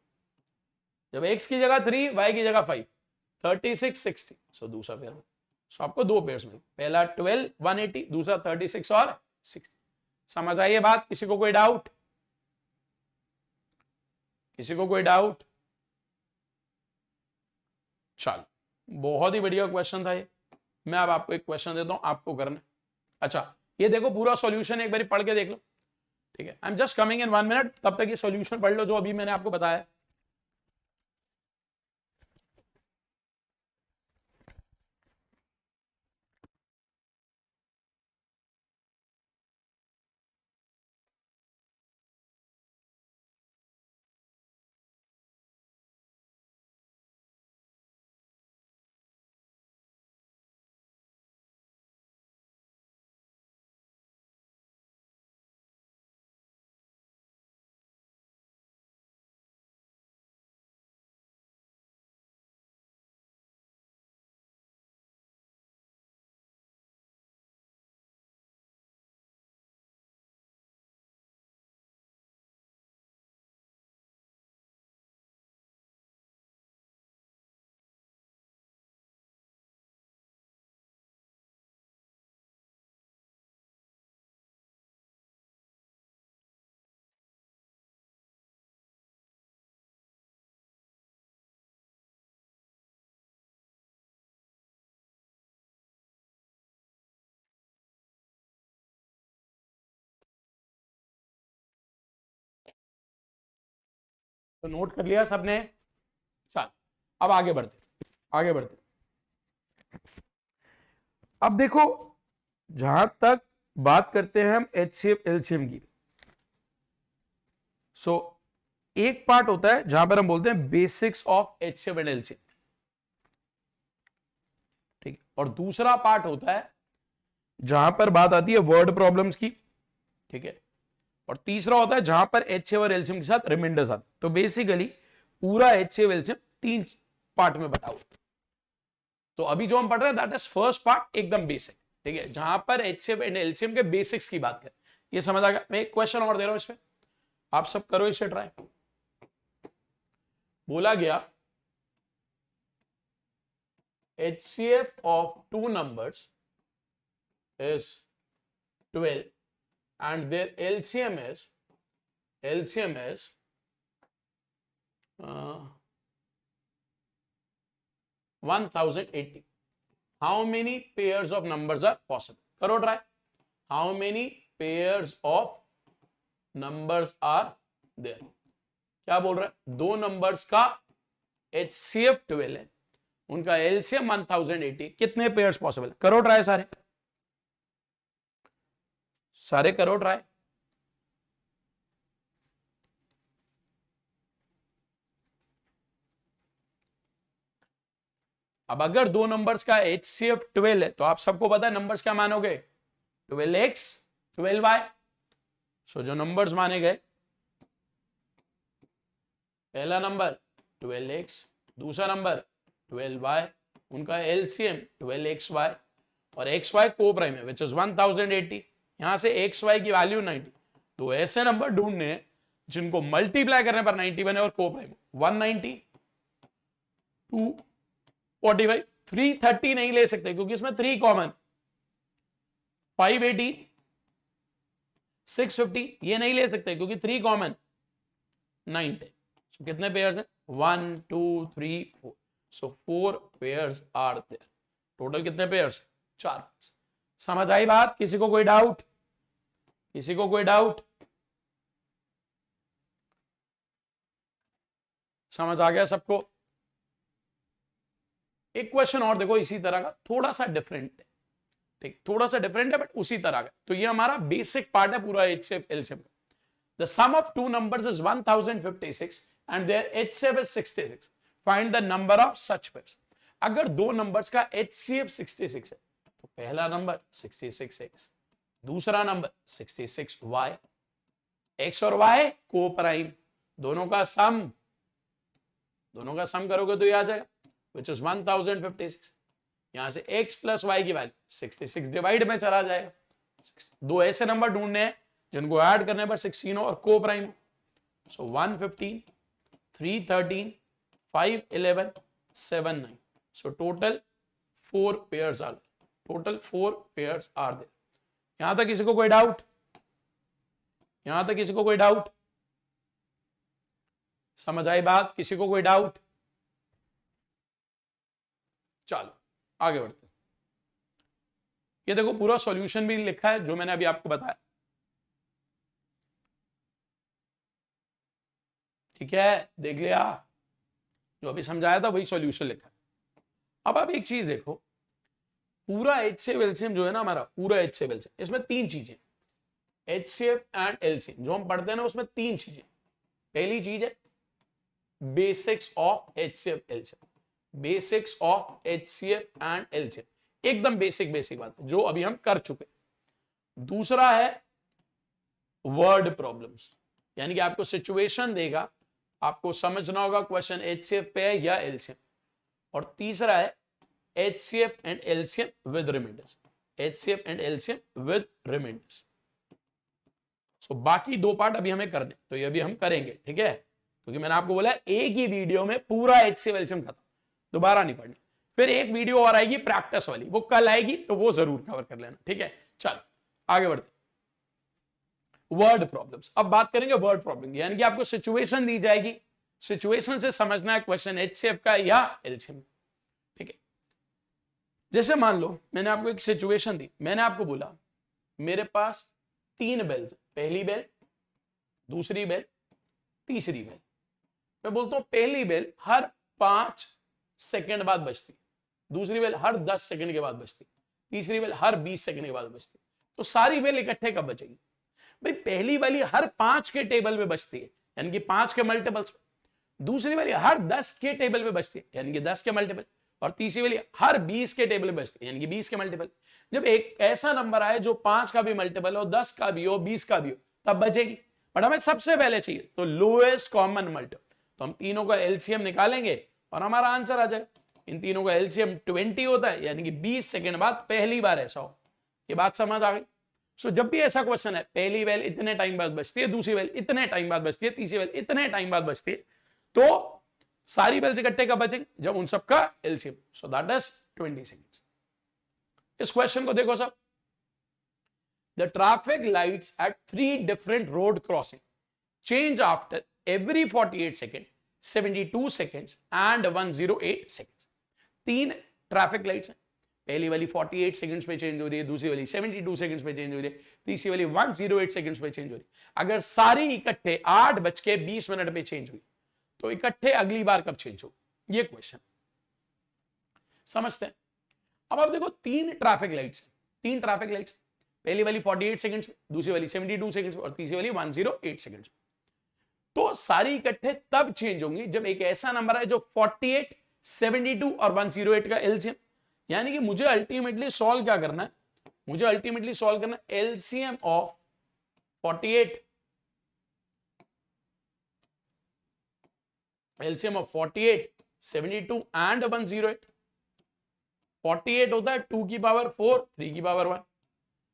A: जब x की जगह 3, y की जगह 5, 36 60, सो दूसरा पेयर। सो आपको दो पेयर्स मिले, पहला 12 180, दूसरा 36 और 60। समझ आई ये बात? किसी को कोई डाउट? किसी को कोई डाउट? चलो बहुत ही बढ़िया क्वेश्चन था ये। मैं अब आपको एक क्वेश्चन देता हूं, आपको करना। अच्छा ये देखो पूरा सॉल्यूशन एक बार पढ़ के देख लो। ठीक है, I am just coming in 1 minute, तब तक ये सॉल्यूशन पढ़ लो जो अभी मैंने आपको बताया। तो नोट कर लिया सबने? चल अब आगे बढ़ते। अब देखो, जहां तक बात करते हैं हम HCF एलसीएम की, सो एक पार्ट होता है जहां पर हम बोलते हैं basics of HCF and LCM, ठीक है, और दूसरा पार्ट होता है जहां पर बात आती है वर्ड प्रॉब्लम्स की, ठीक है, और तीसरा होता है जहां पर HCF और एलसीएम के साथ रिमाइंडर्स आते। तो बेसिकली पूरा HCF एलसीएम 3 पार्ट में बटा हुआ। तो अभी जो हम पढ़ रहे हैं दैट इज फर्स्ट पार्ट, एकदम बेसिक, ठीक है, जहां पर HCF एंड एलसीएम के बेसिक्स की बात करें। ये समझ आ गया? मैं एक क्वेश्चन और दे रहा हूं इसमें, आप सब करो इसे ट्राई। बोला गया HCF of 2 numbers is 12 and their LCM is 1080. How many pairs of numbers are possible? करो try. How many pairs of numbers are there? क्या बोल रहा है? दो नंबर्स का HCF 12 है, उनका LCM 1080, कितने पेयर्स पॉसिबल? करो ट्राई, सारे करो ट्राई। अब अगर दो नंबर्स का HCF 12 है तो आप सबको पता है नंबर्स क्या मानोगे? 12x 12y। सो जो नंबर्स माने गए, पहला नंबर 12x, दूसरा नंबर 12y, उनका LCM 12xy और xy को प्राइम है विच इज 1080। यहां से xy की वैल्यू 90। तो ऐसे नंबर ढूंढने हैं जिनको मल्टीप्लाई करने पर 90 बने और को प्राइम 190, 245, 330 नहीं ले सकते क्योंकि इसमें 3 कॉमन, 580, 650 ये नहीं ले सकते क्योंकि 3 कॉमन, 90। so कितने पेयर्स हैं? 1 2 3 4। So 4 pairs are there. Total कितने पेयर्स? 4। समझ आई बात? किसी को कोई डाउट? किसी को कोई डाउट? समझ आ गया सबको? एक क्वेश्चन और देखो इसी तरह का, थोड़ा सा डिफरेंट है, ठीक, थोड़ा सा डिफरेंट है बट उसी तरह का। तो ये हमारा बेसिक पार्ट है पूरा HCF LCM का। The sum of two numbers is 1056 and their HCF is 66. Find the number of such pairs. अगर दो नंबर्स का HCF 66 है तो पहला नंबर 66x, दूसरा नंबर 66y, x और y को प्राइम, दोनों का सम करोगे तो ये आ जाएगा which is 1056। यहां से x प्लस y की वैल्यू 66 डिवाइड में चला जाएगा। दो ऐसे नंबर ढूंढने हैं जिनको ऐड करने पर 16 और coprime. So 115, 313, 511, 79। So total 4 pairs are there. यहां तक किसी को कोई डाउट? समझ आई बात? किसी को कोई डाउट? चलो आगे बढ़ते हैं। ये देखो पूरा सॉल्यूशन भी लिखा है जो मैंने अभी आपको बताया, ठीक है, देख लिया? जो अभी समझाया था वही सॉल्यूशन लिखा है। अब आप एक चीज देखो, पूरा HCF LCM जो है ना हमारा, पूरा HCF LCM, इसमें 3 चीजें, HCF एंड LCM जो हम पढ़ते हैं ना उसमें 3 चीजें। पहली चीज है basics of HCF LCM, basics of HCF and LCM, एकदम बेसिक बात जो अभी हम कर चुके। दूसरा है वर्ड प्रॉब्लम्स, यानी कि आपको सिचुएशन देगा, आपको समझना होगा क्वेश्चन HCF पे है या LCM। और तीसरा है HCF and LCM with remainders, HCF and LCM with remainders. So बाकी 2 पार्ट अभी हमें करने, तो ये अभी हम करेंगे, ठीक है, क्योंकि मैंने आपको बोला एक ही वीडियो में पूरा HCF LCM खत्म, दोबारा नहीं पढ़ना। फिर एक वीडियो और आएगी प्रैक्टिस वाली, वो कल आएगी, तो वो जरूर कवर कर लेना, ठीक है। चलो आगे बढ़ते। वर्ड प्रॉब्लम्स, अब बात करेंगे वर्ड प्रॉब्लम, यानी कि आपको सिचुएशन दी जाएगी, सिचुएशन से समझना है क्वेश्चन HCF का या LCM, ठीक है। जैसे मान लो मैंने आपको एक सिचुएशन दी, मैंने आपको बोला मेरे पास 3 बेल्स, पहली बेल, दूसरी बेल, तीसरी बेल, मैं बोलता हूं पहली बेल हर 5 सेकंड बाद बजती, दूसरी बेल हर 10 सेकंड के बाद बजती, तीसरी बेल हर 20 सेकंड के बाद बजती। तो सारी बेल इकट्ठे कब बजेगी? भाई पहली वाली हर 5 के टेबल पे बजती है, यानी कि 5 के मल्टीपल्स। दूसरी वाली हर 10 के टेबल पे बजती है, यानी कि 10 के मल्टीपल। और तीसरी वाली हर 20 के टेबल पे बजती है, यानी कि 20 के मल्टीपल। जब एक ऐसा नंबर आए जो 5 का भी मल्टीपल हो, 10 का भी हो, 20 का भी हो, तब बजेगी। बट हमें सबसे पहले चाहिए तो लोएस्ट कॉमन मल्टीपल। तो हम तीनों का एलसीएम निकालेंगे और हमारा आंसर आ जाएगा। इन तीनों का एलसीएम 20 होता है, यानी कि 20 सेकंड बाद पहली बार ऐसा हो। ये बात समझ आ गई? सो जब भी ऐसा क्वेश्चन है, पहली बेल इतने टाइम बाद बजती है, दूसरी बेल इतने टाइम बाद बजती है, तीसरी बेल इतने टाइम बाद बजती है, तो सारी बेल्स इकट्ठे कब बजेंगे? जब उन सबका LCM. So that is 20 seconds. इस क्वेश्चन को देखो सब। The traffic lights at 3 different road crossing change after every 48 second, 72 seconds and 108 seconds. 3 traffic lights हैं। पहली वाली 48 सेकंड्स पे चेंज हो रही है, दूसरी वाली 72 सेकंड्स पे चेंज हो रही है, तीसरी वाली 108 सेकंड्स पे चेंज हो रही है। अगर सारी इकट्ठे 8:20 पे चेंज हुई तो इकट्ठे अगली बार कब चेंज हो? ये क्वेश्चन समझते हैं। अब आप देखो 3 ट्रैफिक लाइट्स, 3 ट्रैफिक लाइट्स, पहली वाली 48 सेकंड्स में, दूसरी वाली 72 सेकंड्स में और तीसरी वाली 108 सेकंड्स में। तो सारी इकट्ठे तब चेंज होंगी जब एक ऐसा नंबर है जो 48, 72 और 108 का एलसीएम, यानी कि मुझे अल्टीमेटली सॉल्व क्या करना है? मुझे अल्टीमेटली सॉल्व करना है LCM of 48, LCM of 48, 72 and 108। 48 होता है 2 की पावर 4, 3 की पावर 1।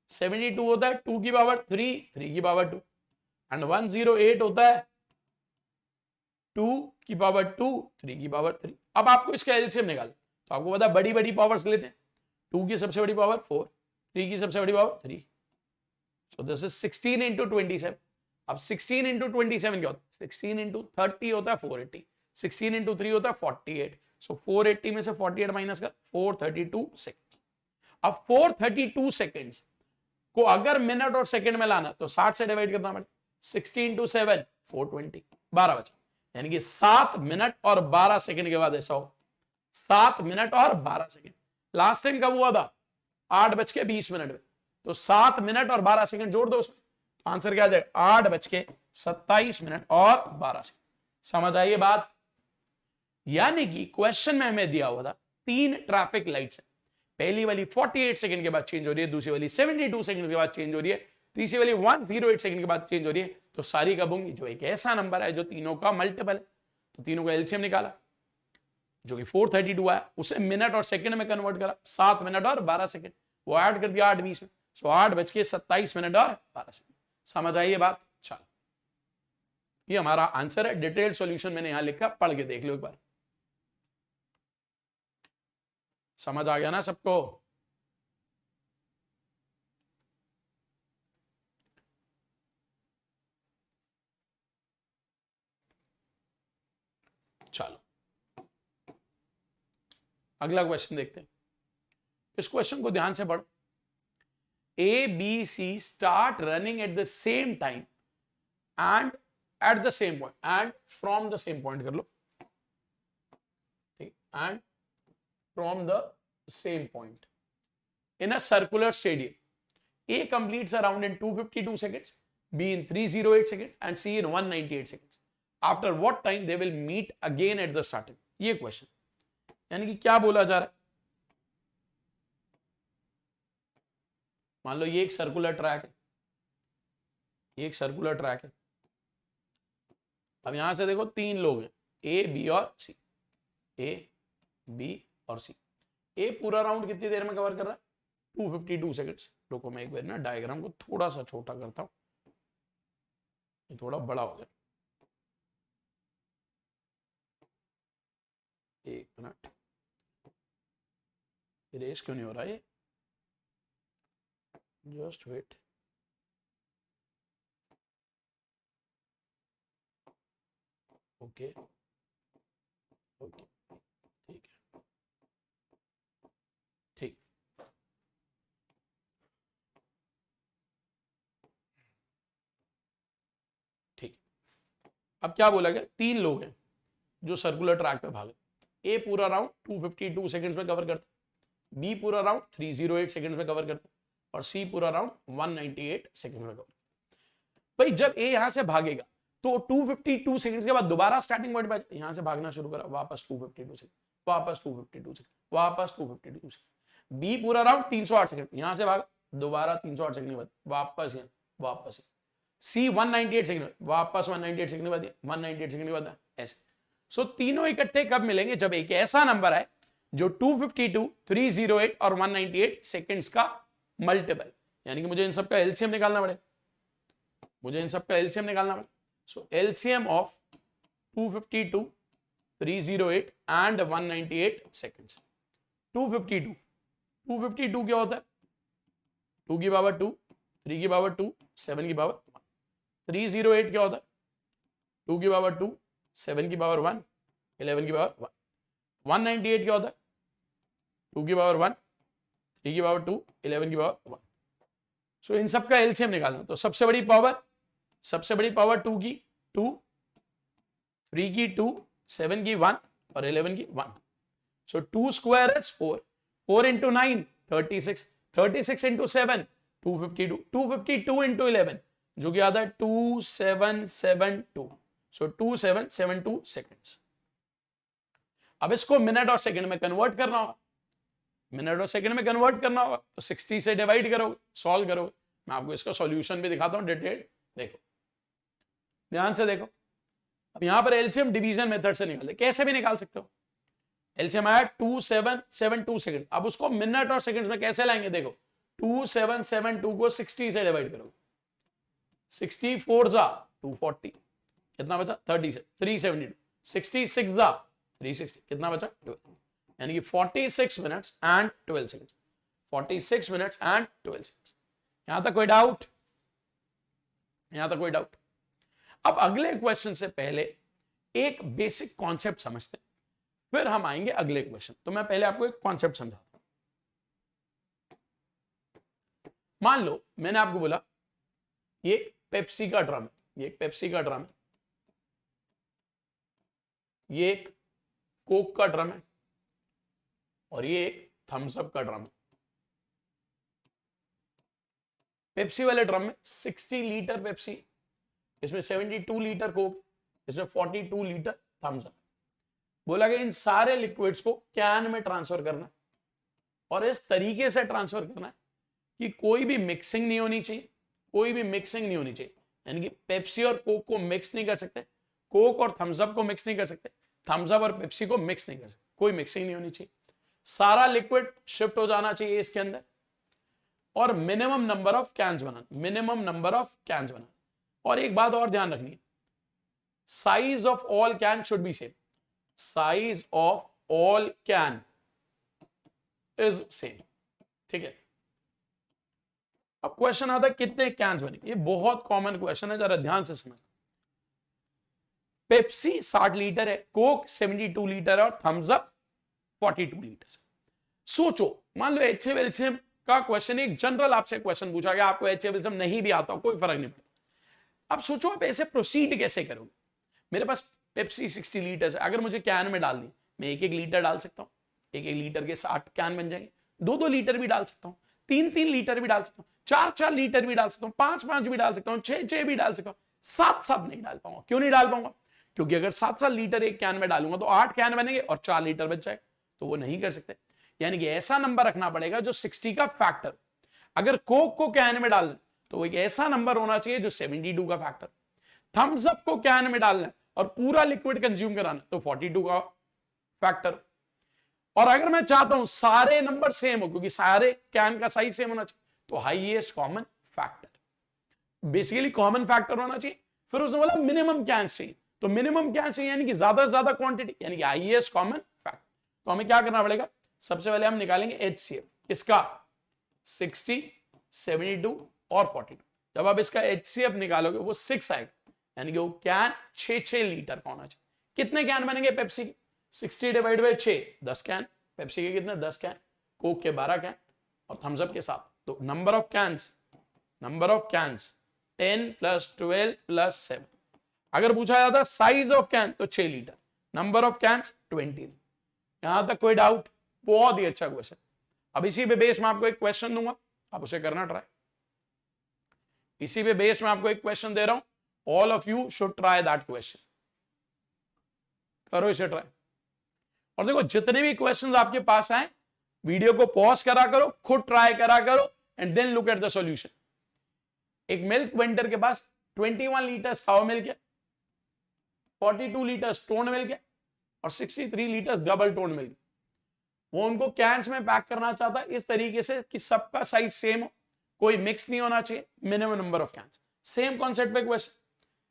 A: 72 होता है 2 की पावर 3, 3 की पावर 2। एंड 108 होता है 2 की पावर 2, 3 की पावर 3। अब आपको इसका एलसीएम निकालना, तो आपको पता है बड़ी बड़ी पावर्स लेते हैं। 2 की सबसे बड़ी पावर 4, 3 की सबसे बड़ी power 3। So this is 16 into 27। अब 16 इंटू 27 क्या होता है? 16 इंटू 30 होता है 480, 16 इंटू 3 होता है 48। सो 480 में से 48 माइनस कर, 432 सेकेंड। अब 432 सेकेंड्स को अगर मिनट और सेकंड में लाना तो 60 से डिवाइड करना पड़ेगा। 60 इंटू 7, 420, 12 बचा। यानी कि 7 मिनट और 12 सेकंड के बाद ऐसा हो, 7 मिनट और 12 सेकंड। लास्ट टाइम कब हुआ था? 8:20 में। तो 7 मिनट और 12 सेकंड जोड़ दो उसमें, तो आंसर क्या आ जाएगा? 8:27 मिनट और 12 सेकंड। समझ आइए बात? यानी कि क्वेश्चन में हमें दिया हुआ था 3 ट्रैफिक लाइट्स है, पहली वाली 48 सेकंड के बाद चेंज हो रही है, दूसरी वाली 72 सेकंड के बाद चेंज हो रही है, तीसरी वाली 108 सेकंड के बाद चेंज हो रही है। तो सारी कब होंगी? जो एक ऐसा नंबर है जो तीनों का मल्टीपल है। तो तीनों का एलसीएम निकाला, जो कि 432 आया, उसे मिनट और सेकंड में कन्वर्ट करा, 7 मिनट और 12 सेकंड, वो ऐड कर दिया 8:20 में। सो 8:27 मिनट और 12 सेकंड। समझ आई ये बात? चलो, ये हमारा आंसर है। डिटेल सॉल्यूशन मैंने यहां लिखा, पढ़ के देख लो एक बार। समझ आ गया ना सबको? चलो अगला क्वेश्चन देखते हैं। इस क्वेश्चन को ध्यान से पढ़ो। A B C start running at the same time and at the same point and from the same point कर लो, ठीक, and from the same point in a circular stadium. A completes a round in 252 seconds, B in 308 seconds and C in 198 seconds. After what time they will meet again at the starting? ये question, यानी कि क्या बोला जा रहा है? मान लो ये एक सर्कुलर ट्रैक है, ये एक सर्कुलर ट्रैक है। अब यहां से देखो 3 लोग हैं, ए बी और सी, ए बी और सी। ए पूरा राउंड कितनी देर में कवर कर रहा है? 252 सेकंड्स। रुको मैं एक बार ना डायग्राम को थोड़ा सा छोटा करता हूं, ये थोड़ा बड़ा हो गया। एक मिनट, इरेज क्यों नहीं हो रहा है? Just wait. ओके ओके, ठीक है, ठीक। ठीक, अब क्या बोला गया? 3 लोग हैं, जो सर्कुलर ट्रैक पे भागे। ए पूरा राउंड 252 सेकंड्स में कवर करता है, बी पूरा राउंड 308 सेकंड्स में कवर करता है और सी पूरा राउंड 198 सेकंड में कवर। भाई जब ए यहां से भागेगा तो 252 सेकंड्स के बाद दोबारा स्टार्टिंग पॉइंट पे यहां से भागना शुरू करा, वापस 252 सेकंड, वापस 252 सेकंड, वापस 252 सेकंड। बी पूरा राउंड 308 सेकंड, यहां से भागा, दोबारा 308 सेकंड के बाद वापस यहां, वापस यहां। सी 198 सेकंड, वापस 198 सेकंड के बाद 198 सेकंड के बाद ऐसे। सो तीनों इकट्ठे कब मिलेंगे? जब एक ऐसा नंबर है जो 252, 308 और 198 सेकंड्स का मल्टीपल, यानी कि मुझे इन सबका एलसीएम निकालना पड़ेगा, मुझे इन सबका एलसीएम निकालना पड़ेगा। सो एलसीएम ऑफ 252, 308 एंड 198 सेकंड्स। 252 क्या होता है? 2 की पावर 2, 3 की पावर 2, 7 की पावर 1। 308 क्या होता है? 2 की पावर 2, 7 की पावर 1, 11 की पावर 1। 198 क्या होता है? 2 की पावर 1, 3 की पावर 2, 11 की पावर 1। सो इन सबका एलसीएम निकालना, तो सबसे बड़ी पावर 2 की 2, 3 की 2, 7 की 1 और 11 की 1। सो 2 square is 4, 4 into 9 36, 36 into 7 252, 252 into 11 जो कि आता है 2772। सो 2772 सेकेंड्स। अब इसको मिनट और सेकंड में कन्वर्ट करना होगा, मिनट और सेकंड में कन्वर्ट करना होगा तो 60 से डिवाइड करोगे, सॉल्व करोगे। मैं आपको इसका सॉल्यूशन भी दिखाता हूं डिटेल, देखो ध्यान से देखो। अब यहां पर एलसीएम डिवीजन मेथड से निकालते, कैसे भी निकाल सकते हो। एलसीएम आया 2772 सेकंड, अब उसको मिनट और सेकंड्स में कैसे लाएंगे? देखो 2772 को 60 से डिवाइड करोगे, 60 4 जा 240, कितना बचा? 30 से 372, 66 जा 360, कितना बचा? 12, यानी कि 46 minutes and 12 seconds, 46 minutes and 12 seconds. यहां तक कोई डाउट? यहां तक कोई डाउट? अब अगले क्वेश्चन से पहले एक बेसिक कॉन्सेप्ट समझते हैं, फिर हम आएंगे अगले क्वेश्चन। तो मैं पहले आपको एक कॉन्सेप्ट समझाता हूं। मान लो मैंने आपको बोला ये पेप्सी का ड्रम है, ये एक पेप्सी का ड्रम है, ये एक कोक का ड्रम है और ये एक थम्स अप का ड्रम है। पेप्सी वाले ड्रम में 60 लीटर पेप्सी, इसमें 72 लीटर कोक, इसमें 42 लीटर थम्स अप। बोला कि इन सारे लिक्विड्स को कैन में ट्रांसफर करना है और इस तरीके से ट्रांसफर करना है कि कोई भी मिक्सिंग नहीं होनी चाहिए, कोई भी मिक्सिंग नहीं होनी चाहिए। यानी कि पेप्सी और कोक को मिक्स नहीं कर सकते, कोक और थम्स अप को मिक्स नहीं कर सकते, थम्स अप और पेप्सी को मिक्स नहीं कर सकते, कोई मिक्सिंग नहीं होनी चाहिए। सारा लिक्विड शिफ्ट हो जाना चाहिए इसके अंदर और मिनिमम नंबर ऑफ कैन्स बनाना, मिनिमम नंबर ऑफ कैन्स बनाना। और एक बात और ध्यान रखनी है, size of all can should be same, size of all can is same, ठीक है। अब क्वेश्चन आता है कितने कैन्स बनेंगे? ये बहुत कॉमन क्वेश्चन है, जरा ध्यान से समझना। पेप्सी 60 लीटर है, कोक 72 लीटर है और थम्स अप 42 लीटर है। सोचो मान लो एचसीएफ एलसीएम का क्वेश्चन, एक जनरल आपसे क्वेश्चन पूछा गया, आपको एचसीएफ एलसीएम नहीं भी आता, कोई फर्क नहीं पड़ता। अब सोचो आप ऐसे प्रोसीड कैसे करोगे? मेरे पास पेप्सी 60 लीटर है, अगर मुझे कैन में डालनी, मैं 1-1 लीटर डाल सकता हूं, 1-1 लीटर के 60 कैन बन जाएंगे। 2-2 लीटर भी डाल सकता हूं, 3-3 लीटर भी डाल सकता हूं, 4-4 लीटर भी डाल सकता हूं, 5-5 भी डाल सकता हूं, 6-6 भी डाल सकता हूं, 7-7 नहीं डाल पाऊंगा। क्यों नहीं डाल पाऊंगा? क्योंकि अगर 7-7 लीटर एक कैन में डालूंगा तो 8 कैन बनेंगे और 4 लीटर बच जाएगा, तो वो नहीं कर सकते। यानी कि ऐसा नंबर रखना पड़ेगा जो 60 का फैक्टर। अगर कोक को कैन में डालना तो वो एक ऐसा नंबर होना चाहिए जो 72 का फैक्टर। थम्स अप को कैन में डालना और पूरा लिक्विड कंज्यूम कराना तो 42 का फैक्टर। और अगर मैं चाहता हूं सारे नंबर सेम हो, क्योंकि सारे कैन का साइज सेम होना चाहिए, तो highest common factor. Basically common factor होना चाहिए। फिर उसने बोला मिनिमम कैन चाहिए, तो मिनिमम क्या चाहिए? यानी कि ज्यादा से ज्यादा क्वांटिटी, यानी कि हाईएस्ट कॉमन फैक्टर। तो हमें क्या करना पड़ेगा? सबसे पहले हम निकालेंगे एचसीएफ इसका 60, 72 और 42। जब आप इसका एचसीएफ निकालोगे वो 6 आएगा, यानी कि वो कैन 6-6 लीटर का होना चाहिए। कितने कैन बनेंगे पेप्सी के? 60 डिवाइड बाई 6, 10 कैन। पेप्सी के कितने? 10 कैन। कोक के 12 कैन और थम्स अप के 7। तो नंबर ऑफ कैन्स 10 + 12 + 7। अगर पूछा जाता साइज ऑफ कैन तो 6 लीटर, नंबर ऑफ कैंस 20। यहां तक कोई डाउट? बहुत ही अच्छा क्वेश्चन। अब इसी पे बेस में आपको एक क्वेश्चन दूंगा, आप उसे करना ट्राई। इसी पे बेस में आपको एक क्वेश्चन दे रहा हूं, all of you should try that question. करो इसे ट्राई। और देखो जितने भी क्वेश्चंस आपके पास आए, वीडियो को पॉज करा करो, खुद ट्राई करा करो, and then look at the solution. एक मिल्क वेंडर के पास 21 लीटर्स काउ मिल्क है, 42 लीटर्स टोन मिल्क है और 63 लीटर्स डबल टोन मिल्क। वो उनको कैंस में पैक करना चाहता है इस तरीके से कि सबका साइज सेम हो, कोई मिक्स नहीं होना चाहिए, minimum number of cans. Same concept पे क्वेश्चन,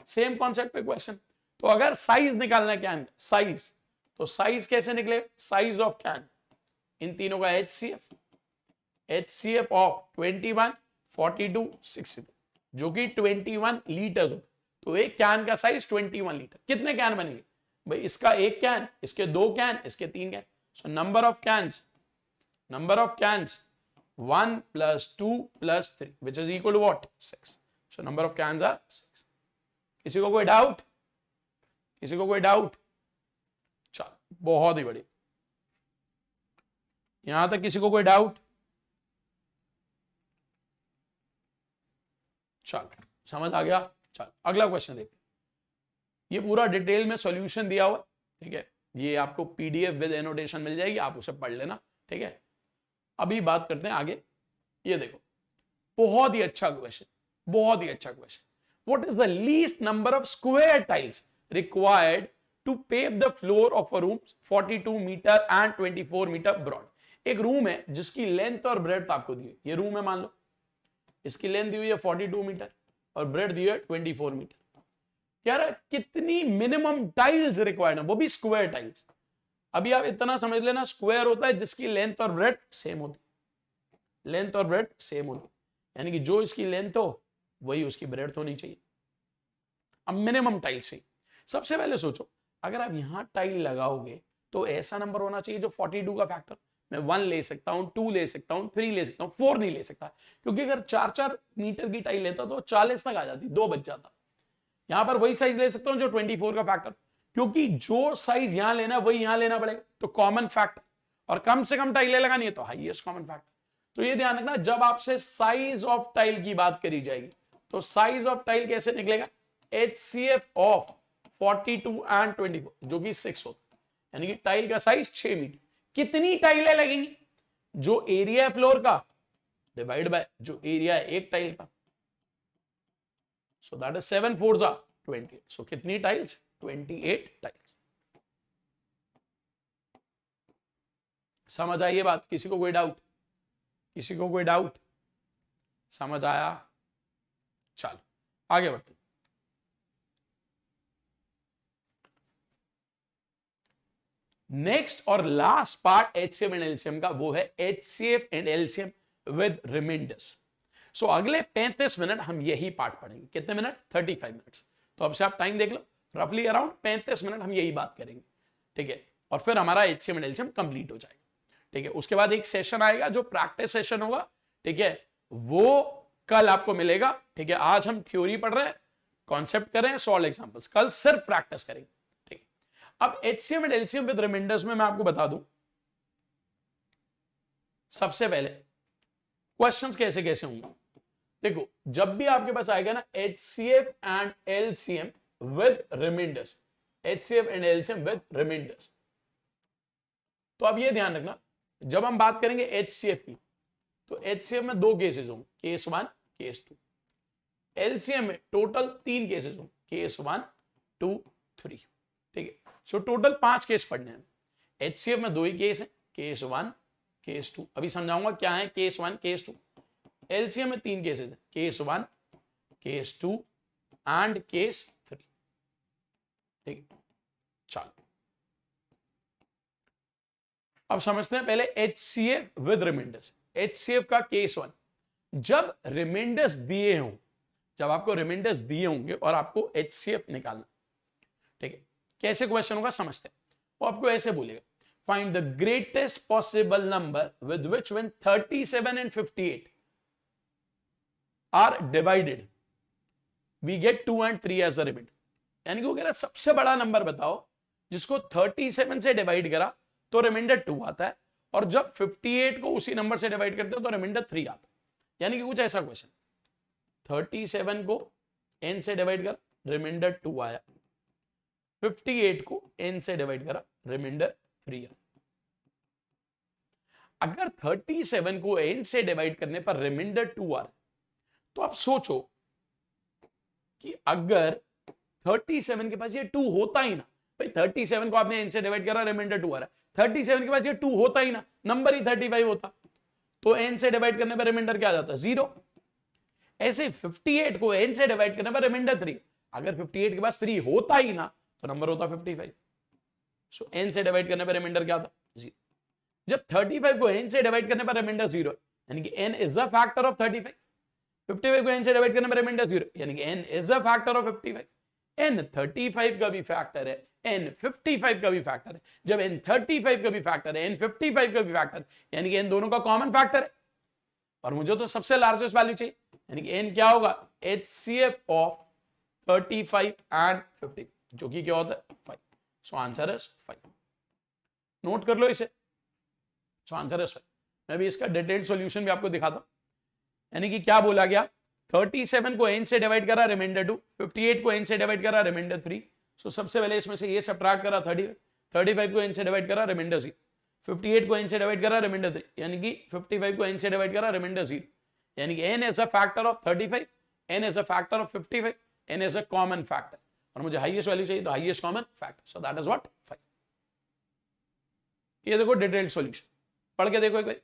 A: सेम कॉन्सेप्ट पे क्वेश्चन। तो अगर साइज निकालना है कैन, साइज, तो साइज कैसे निकले? साइज ऑफ कैन इन तीनों का HCF ऑफ 21, 42, 62, जो कि 21 लीटर्स हो। तो एक कैन का साइज 21 लीटर। कितने कैन बनेंगे भाई? इसका एक कैन, इसके दो कैन, इसके तीन can. So number of cans 1 + 2 + 3 which is equal to what? 6. So number of cans are 6. किसी को कोई डाउट? किसी को कोई डाउट? चलो बहुत ही बढ़िया। यहां तक किसी को कोई डाउट? चलो समझ आ गया। चलो अगला क्वेश्चन देखते हैं। ये पूरा डिटेल में सॉल्यूशन दिया हुआ, ठीक है। ये आपको PDF विद एनोटेशन मिल जाएगी, आप उसे पढ़ लेना, ठीक है। अभी बात करते हैं आगे। ये देखो बहुत ही अच्छा क्वेश्चन, बहुत ही अच्छा question. What is the least number of square tiles required to pave the floor of a room 42 metre and 24 metre broad. एक रूम है जिसकी लेंथ और ब्रेड्थ आपको दी है। ये रूम है, मान लो इसकी लेंथ दी हुई है 42 मीटर और ब्रेड्थ दी है 24 मीटर। यार कितनी मिनिमम टाइल्स रिक्वायर्ड है, वो भी स्क्वायर टाइल्स। अभी आप इतना समझ लेना, स्क्वायर होता है जिसकी लेंथ और ब्रेड्थ सेम होती, लेंथ और ब्रेड्थ सेम होती, यानी कि जो इसकी लेंथ हो वही उसकी ब्रेड्थ होनी चाहिए। अब मिनिमम टाइल चाहिए। सबसे पहले सोचो, अगर आप यहां टाइल लगाओगे तो ऐसा नंबर होना चाहिए जो 42 का फैक्टर। मैं 1 ले सकता हूं, 2 ले सकता हूं, 3 ले सकता हूं, 4 नहीं ले सकता, क्योंकि अगर 4-4 मीटर की टाइल लेता तो 40 तक आ जाती, 2 बच जाता। यहां पर वही साइज ले सकता हूं जो 24 का फैक्टर, क्योंकि जो साइज यहां लेना है वही यहां लेना पड़ेगा, तो कॉमन फैक्टर। और कम से कम टाइलें लगानी है तो हाईएस्ट कॉमन फैक्टर। तो ये ध्यान रखना, जब आपसे साइज ऑफ टाइल की बात करी जाएगी तो साइज ऑफ टाइल कैसे निकलेगा? HCF ऑफ 42 एंड 24, जो कि 6 होता है, यानी कि टाइल का साइज 6 मीटर। कितनी टाइलें लगेंगी? जो एरिया है फ्लोर का डिवाइड बाय जो एरिया है एक टाइल का। सो दैट इज 7 4 28। सो कितनी टाइल्स? 28 टाइल्स। समझ आई ये बात? किसी को कोई डाउट? किसी को कोई डाउट? समझ आया? चलो आगे बढ़ते। नेक्स्ट और last part HCF and LCM का वो है HCF and LCM with remainders. So अगले 35 मिनट हम यही पार्ट पढ़ेंगे। कितने मिनट? 35 मिनट। तो अब से आप टाइम देख लो, रफली अराउंड 35 मिनट हम यही बात करेंगे, ठीक है। और फिर हमारा HCF एंड LCM कंप्लीट हो जाएगा, ठीक है। उसके बाद एक सेशन आएगा जो प्रैक्टिस सेशन होगा, ठीक है, वो कल आपको मिलेगा, ठीक है। आज हम थ्योरी पढ़ रहे हैं, कॉन्सेप्ट कर रहे हैं, सॉल्व एग्जांपल्स। कल सिर्फ प्रैक्टिस करेंगे, ठीक। अब HCF and LCM with remainders में मैं आपको बता दूं, सबसे पहले क्वेश्चंस कैसे कैसे होंगे। देखो जब भी आपके पास आएगा ना HCF and LCM with remainders, HCF and LCM with remainders, तो अब ये ध्यान रखना, जब हम बात करेंगे HCF की तो HCF में 2 केसेस होंगे, केस 1 केस 2। LCM में टोटल 3 केसेस होंगे, केस 1 2 3, ठीक है। सो टोटल 5 केस पढ़ने हैं। HCF में 2 ही केस है, केस 1 केस 2। अभी समझाऊंगा क्या है केस 1 केस 2। LCM में 3 केसेस है, केस 1 केस 2 एंड केस 3, ठीक है। चलो अब समझते हैं पहले HCF विद रिमाइंडर्स। HCF का केस 1, जब रिमाइंडर्स दिए हों, जब आपको रिमाइंडर्स दिए होंगे और आपको HCF निकालना, ठीक है। कैसे क्वेश्चन होगा समझते हैं। वो आपको ऐसे बोलेगा, find the greatest possible number with which when 37 and 58 are divided we get 2 and 3 as a remainder. यानी कि वो कह रहा है सबसे बड़ा नंबर बताओ जिसको 37 से डिवाइड करा तो रिमाइंडर 2 आता है, और जब 58 को उसी नंबर से डिवाइड करते हो तो रिमाइंडर 3 आता है। यानी कि कुछ ऐसा क्वेश्चन, 37 को n से डिवाइड करा, रिमाइंडर 2 आया, 58 को n से डिवाइड करा, रिमाइंडर 3 आया। अगर 37 को n से डिवाइड करने पर रिमाइंडर 2 आ रहा है, तो आप सोचो कि अगर 37 के पास ये 2 होता ही ना, भाई 37 को आपने n से डिवाइड करा, रिमाइंडर 2 आ रहा है, 37 के पास ये 2 होता ही ना, नंबर ही 35 होता, तो n से डिवाइड करने पर रिमाइंडर क्या आ जाता? 0। ऐसे 58 को n से डिवाइड करने पर रिमाइंडर 3, अगर 58 के पास 3 होता ही ना तो नंबर होता 55। सो n से डिवाइड करने पर रिमाइंडर क्या था? 0। जब 35 को n से डिवाइड करने पर रिमाइंडर 0 है, यानी कि n is a factor of 35। 55 को n से डिवाइड करने पर रिमाइंडर 0, यानी कि n is a factor of 55। n 35 का भी फैक्टर है, n 55 का भी फैक्टर है। जब n 35 का भी फैक्टर है, n 55 का भी फैक्टर है, यानी कि n दोनों का कॉमन फैक्टर है, और मुझे तो सबसे लार्जेस्ट वैल्यू चाहिए, यानी कि n क्या होगा? HCF ऑफ 35 एंड 50, जो कि क्या होता है? 5। सो आंसर इज 5। नोट कर लो इसे। सो आंसर इज 5। मैं भी इसका डिटेल्ड सॉल्यूशन भी आपको दिखाता हूं। यानी कि क्या बोला गया? 37 को n से डिवाइड करा, रिमाइंडर 2, 58 को n से डिवाइड करा, रिमाइंडर 3। सो सबसे पहले इसमें से ये सब्ट्रैक्ट करा 35 को n से डिवाइड करा, रिमाइंडर 0, 58 को n से डिवाइड करा, रिमाइंडर 3, यानी कि 55 को n से डिवाइड करा, रिमाइंडर 0, यानी कि n is a factor of 35, n is a factor of 55, n is a common factor, और मुझे हाईएस्ट वैल्यू चाहिए तो highest common factor, so that is what? 5। ये देखो डिटेल्ड सॉल्यूशन, पढ़ के देखो एक बार।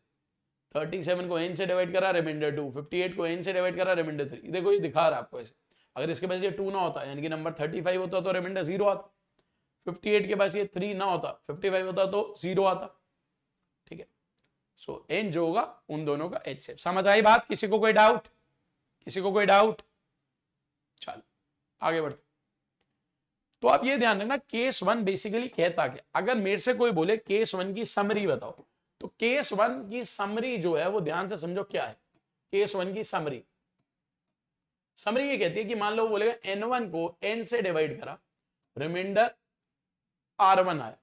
A: 37 को n से डिवाइड करा, रिमाइंडर 2, 58 को n से डिवाइड करा, रिमाइंडर 3। देखो ये दिखा रहा है आपको ऐसे, अगर इसके पास ये 2 ना होता, यानी कि नंबर 35 होता तो रिमाइंडर 0 आता, 58 के पास ये 3 ना होता, 55 होता तो 0 आता। ठीक है, सो n जो होगा उन दोनों का HCF। समझ आई बात? किसी को कोई डाउट? किसी को कोई डाउट? चलो आगे बढ़ते। तो आप ये ध्यान रखना, केस 1 बेसिकली कहता क्या? अगर मेरे से कोई बोले केस 1 की समरी बताओ, तो केस 1 की समरी जो है वो ध्यान से समझो क्या है। केस 1 की समरी ये कहती है कि मान लो बोलेगा n1 को n से डिवाइड करा, रिमाइंडर r1 आया,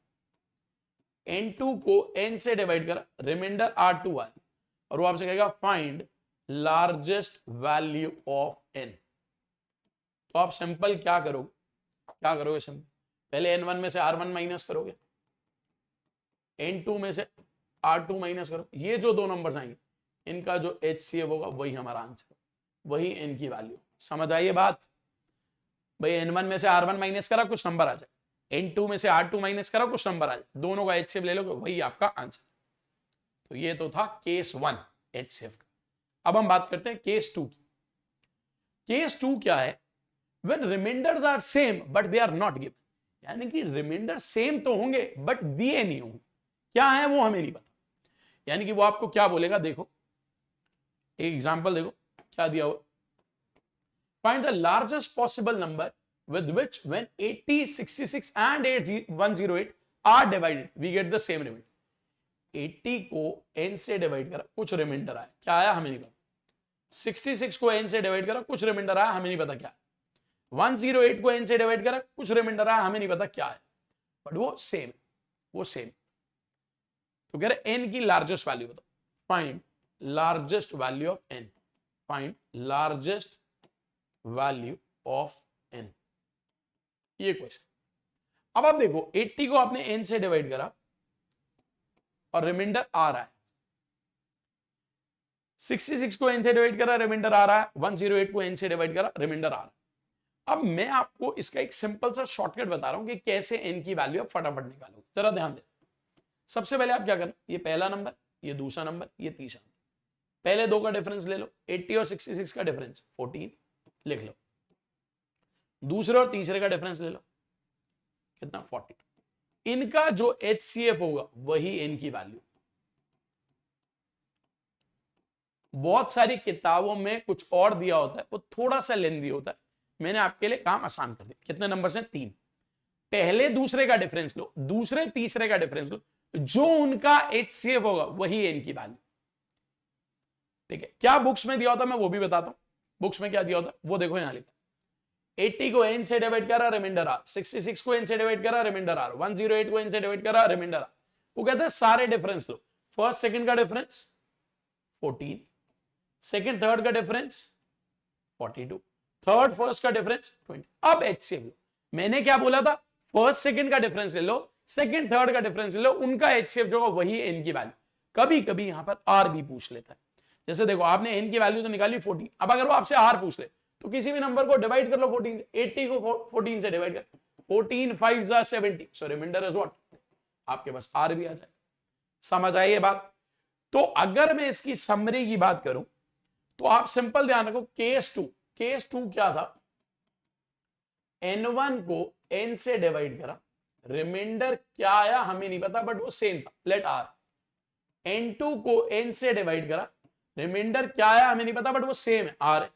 A: n2 को n से डिवाइड करा, रिमाइंडर r2 आया, और वो आपसे कहेगा find largest value of n। तो आप सिंपल क्या करोगे? सिंपल पहले n1 में से r1 माइनस करोगे, n2 में से r2 माइनस करो, ये जो दो नंबर्स आएंगे इनका जो HCF होगा वही हमारा आंसर, वही n की वैल्यू। समझ आई ये बात? भाई n1 में से r1 माइनस करा, कुछ नंबर आ जाए, n2 में से r2 माइनस करा, कुछ नंबर आ जाए, दोनों का HCF ले लोगे, वही आपका आंसर। तो ये तो था केस 1 HCF का। अब हम बात करते हैं केस 2 की। केस 2 क्या है? When remainders are same but they are not given, यानी कि रिमाइंडर सेम तो होंगे बट दिए नहीं होंगे। क्या है वो हमें नहीं पता, यानी कि वो आपको क्या बोलेगा? देखो एक एग्जांपल देखो क्या दिया हुआ, find the largest possible number with which when 80, 66 and 108 are divided we get the same remainder। 80 को n से डिवाइड करा, कुछ रिमाइंडर आया, क्या आया हमें नहीं पता। 66 को n से डिवाइड करा, कुछ रिमाइंडर आया, हमें नहीं पता क्या है। 108 को n से डिवाइड करा, कुछ रिमाइंडर आया, हमें नहीं पता क्या है, बट वो सेम। तो कह रहे n की लार्जेस्ट वैल्यू बताओ, find largest value of n, find largest value of n, ये क्वेश्चन। अब आप देखो 80 को आपने n से डिवाइड करा और रिमाइंडर आ रहा है, 66 को n से डिवाइड करा, रिमाइंडर आ रहा है, 108 को n से डिवाइड करा, रिमाइंडर आ रहा है। अब मैं आपको इसका एक सिंपल सा शॉर्टकट बता रहा हूं कि कैसे n की वैल्यू आप फटाफट निकालोगे। जरा ध्यान दे। सबसे पहले आप क्या करना, ये पहला नंबर, ये दूसरा नंबर, ये तीसरा नंबर, पहले दो का डिफरेंस ले लो, 80 और 66 का डिफरेंस 14 लिख लो, दूसरे और तीसरे का डिफरेंस ले लो, कितना 40। इनका जो HCF होगा वही n की वैल्यू। बहुत सारी किताबों में कुछ और दिया होता है, वो थोड़ा सा लेंदी होता है, मैंने आपके लिए काम आसान कर दिया। कितने नंबर हैं? 3। पहले दूसरे का डिफरेंस लो, दूसरे तीसरे का डिफरेंस लो, जो उनका HCF होगा वही n की वैल्यू। ठीक है, क्या बुक्स में दिया होता मैं वो भी बताता हूं। बुक्स में क्या दिया होता वो देखो यहां लिखा, 80 को n से डिवाइड करा, रिमाइंडर r, 66 को n से डिवाइड करा, रिमाइंडर r, 108 को n से डिवाइड करा, रिमाइंडर r। वो कहता है सारे डिफरेंस लो, फर्स्ट सेकंड का डिफरेंस 14, सेकंड थर्ड का डिफरेंस 42, थर्ड फर्स्ट का डिफरेंस 20। अब HCF लो, मैंने क्या बोला था, फर्स्ट सेकंड का डिफरेंस ले लो, सेकंड थर्ड का डिफरेंस ले लो, उनका HCF जो होगा वही n की वैल्यू। कभी कभी यहां पर r भी पूछ लेता है, जैसे देखो आपने n की वैल्यू तो निकाली 14, अब अगर वो आपसे r पूछ ले तो किसी भी नंबर को डिवाइड कर लो 14 से, 80 को 14 से डिवाइड कर, 14 5 70, सो रिमाइंडर इज व्हाट, आपके पास r भी आ जाए। समझ आई ये बात? तो अगर मैं इसकी समरी की बात करूं तो आप सिंपल ध्यान रखो, केस टू क्या था, n1 को n से डिवाइड करा, रिमाइंडर क्या आया हमें नहीं पता बट वो सेम था, लेट r। n2 को n से डिवाइड करा, रिमाइंडर क्या आया हमें नहीं पता बट वो सेम है, r है।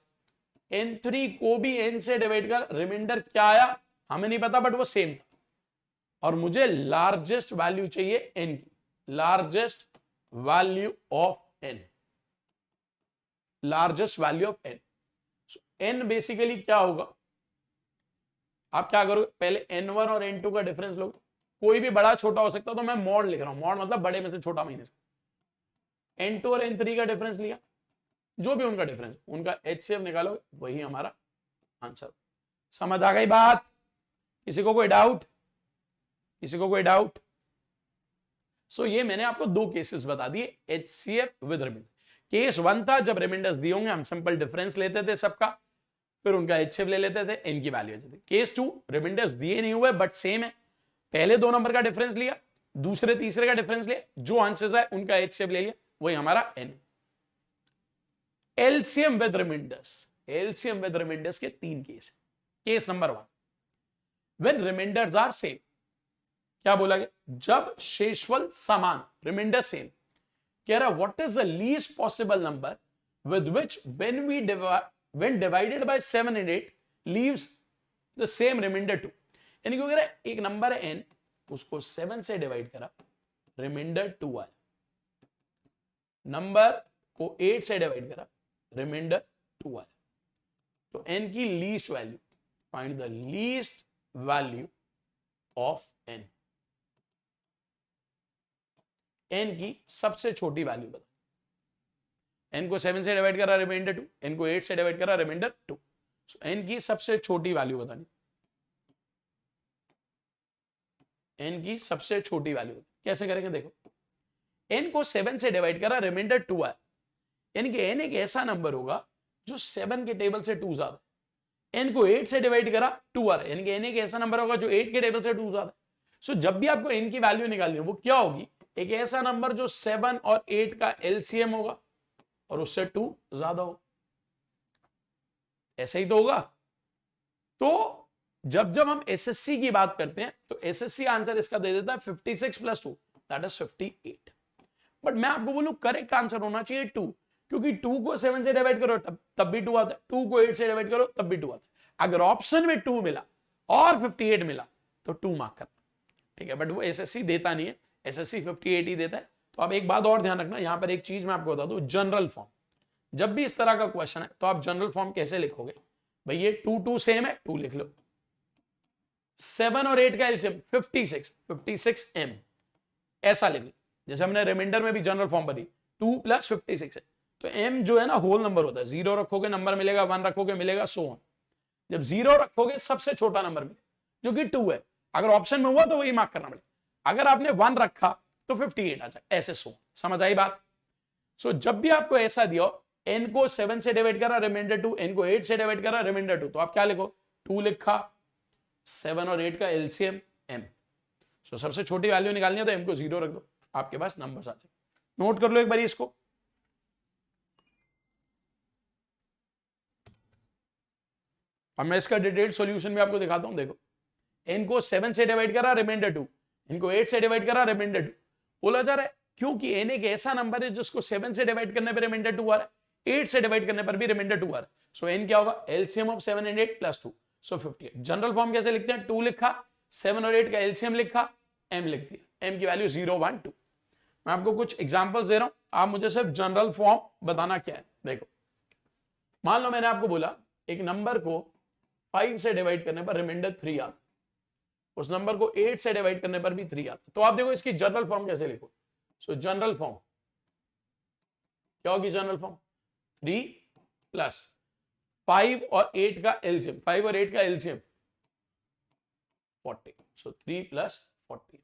A: n3 को भी n से डिवाइड कर, रिमाइंडर क्या आया हमें नहीं पता बट वो सेम था, और मुझे लार्जेस्ट वैल्यू चाहिए n की, largest value of n, largest value of n। n basically क्या होगा, आप क्या करोगे, पहले n1 और n2 का डिफरेंस लोगे, कोई भी बड़ा छोटा हो सकता है तो मैं मॉड लिख रहा हूं, मॉड मतलब बड़े में से छोटा माइनस, n2 और n3 का डिफरेंस लिया, जो भी उनका डिफरेंस, उनका HCF निकालो, वही हमारा आंसर। समझ आ गई बात? किसी को कोई डाउट? किसी को कोई डाउट? सो ये मैंने आपको दो केसेस बता दिए, HCF विद रिमाइंडर। केस 1 था जब रिमाइंडर्स दिए होंगे हम सिंपल डिफरेंस लेते थे सबका, फिर उनका HCF ले लेते थे, n की वैल्यू जाती थी। केस 2 रिमाइंडर्स दिए नहीं हुए बट सेम है, पहले दो नंबर का डिफरेंस लिया, दूसरे तीसरे का डिफरेंस लिया, जो आंसर्स है उनका HCF ले लिया, वही हमारा n। LCM with remainders, LCM with remainders के तीन केस है। Case number 1, when remainders are same, क्या बोला गया, जब शेषफल समान, रिमाइंडर सेम, कह रहा what is the least possible number with which when divided by 7 and 8 leaves the same remainder 2। यानी कह रहा है एक नंबर है n, उसको 7 से डिवाइड करा, रिमाइंडर 2 आया, नंबर को 8 से डिवाइड करा, रिमाइंडर 2 आया। तो n की least value, find the least value of n, n की सबसे छोटी वैल्यू बता, n को 7 से डिवाइड करा, रिमाइंडर 2, n को 8 से डिवाइड करा, रिमाइंडर 2, सो n की सबसे छोटी वैल्यू बतानी, n की सबसे छोटी वैल्यू कैसे करेंगे, देखो n को 7 से डिवाइड करा, रिमाइंडर 2 आया, यानी कि n एक ऐसा नंबर होगा जो 7 के टेबल से 2 ज्यादा, n को 8 से डिवाइड करा 2 आ रहा है, यानी कि n एक ऐसा नंबर होगा जो 8 के टेबल से 2 ज्यादा। सो जब भी आपको n की वैल्यू निकालनी है वो क्या होगी, एक ऐसा नंबर जो 7 और 8 का एलसीएम होगा और उससे 2 ज्यादा होगा, ऐसा ही तो होगा। तो जब जब हम एसएससी की बात करते हैं तो एसएससी आंसर इसका दे देता है 56 + 2 दैट इज 58, बट मैं आपको बोलूं करेक्ट आंसर होना चाहिए 2, क्योंकि 2 को 7 से डिवाइड करो तब भी 2 आता है, 2 को 8 से डिवाइड करो तब भी 2 आता है। अगर ऑप्शन में 2 मिला और 58 मिला तो 2 मार्क करना, ठीक है, बट वो एसएससी देता नहीं है, एसएससी 58 ही देता है। तो आप एक बात और ध्यान रखना, यहां पर एक चीज मैं आपको बता दूं, जनरल फॉर्म, जब भी इस तरह का क्वेश्चन है तो आप जनरल फॉर्म कैसे लिखोगे, भाई ये 2 सेम है, 2 लिख लो, 7 और 8 का एलसीएम 56 m, ऐसा लिख लो, जैसे हमने रिमाइंडर में भी जनरल फॉर्म बनी 2 + 56 है, तो m जो है ना होल नंबर होता है, 0 रखोगे नंबर मिलेगा, 1 रखोगे मिलेगा, सो ऑन। जब 0 रखोगे सबसे छोटा नंबर मिलेगा जो कि 2 है, अगर ऑप्शन में हुआ तो वही मार्क करना पड़ेगा, अगर आपने 1 रखा तो 58 आ जाए, ऐसे सो। समझ आई बात? सो जब भी आपको ऐसा दिया, n को 7 से डिवाइड करा, रिमाइंडर 2, n को 8 से डिवाइड करा, रिमाइंडर 2, तो आप क्या लिखो, 2 लिखा, 7 और 8 का एलसीएम m, सो सबसे छोटी वैल्यू निकालनी है तो m को 0 रख दो, आपके पास नंबर्स आ जाए। नोट कर लो एक बार इसको। अब मैं इसका डिटेल्ड सॉल्यूशन भी आपको दिखाता हूं, देखो n को 7 से डिवाइड करा, रिमाइंडर 2, इनको 8 से डिवाइड करा, रिमाइंडर 2, बोला जा रहा है क्योंकि n एक ऐसा नंबर है जिसको 7 से डिवाइड करने पर रिमाइंडर 2 आ रहा है, 8 से डिवाइड करने पर भी रिमाइंडर 2 आ रहा है, सो n क्या होगा, LCM of 7 and 8 + 2, so 58। General form कैसे लिखते हैं, 2 लिखा, 7 और 8 का एलसीएम लिखा, m लिख दिया, m की वैल्यू 0 1 2। मैं आपको कुछ एग्जांपल्स दे रहा हूं, आप मुझे सिर्फ जनरल फॉर्म बताना क्या है। देखो मान लो मैंने आपको बोला एक नंबर को 5 से डिवाइड करने पर रिमाइंडर 3 आता, उस नंबर को 8 से डिवाइड करने पर भी 3 आता। तो आप देखो इसकी जनरल फॉर्म कैसे लिखो। सो जनरल फॉर्म क्या होगी? जनरल फॉर्म 3 प्लस 5 और 8 का एलसीएम, 5 और 8 का एलसीएम 40। सो 3 प्लस 40।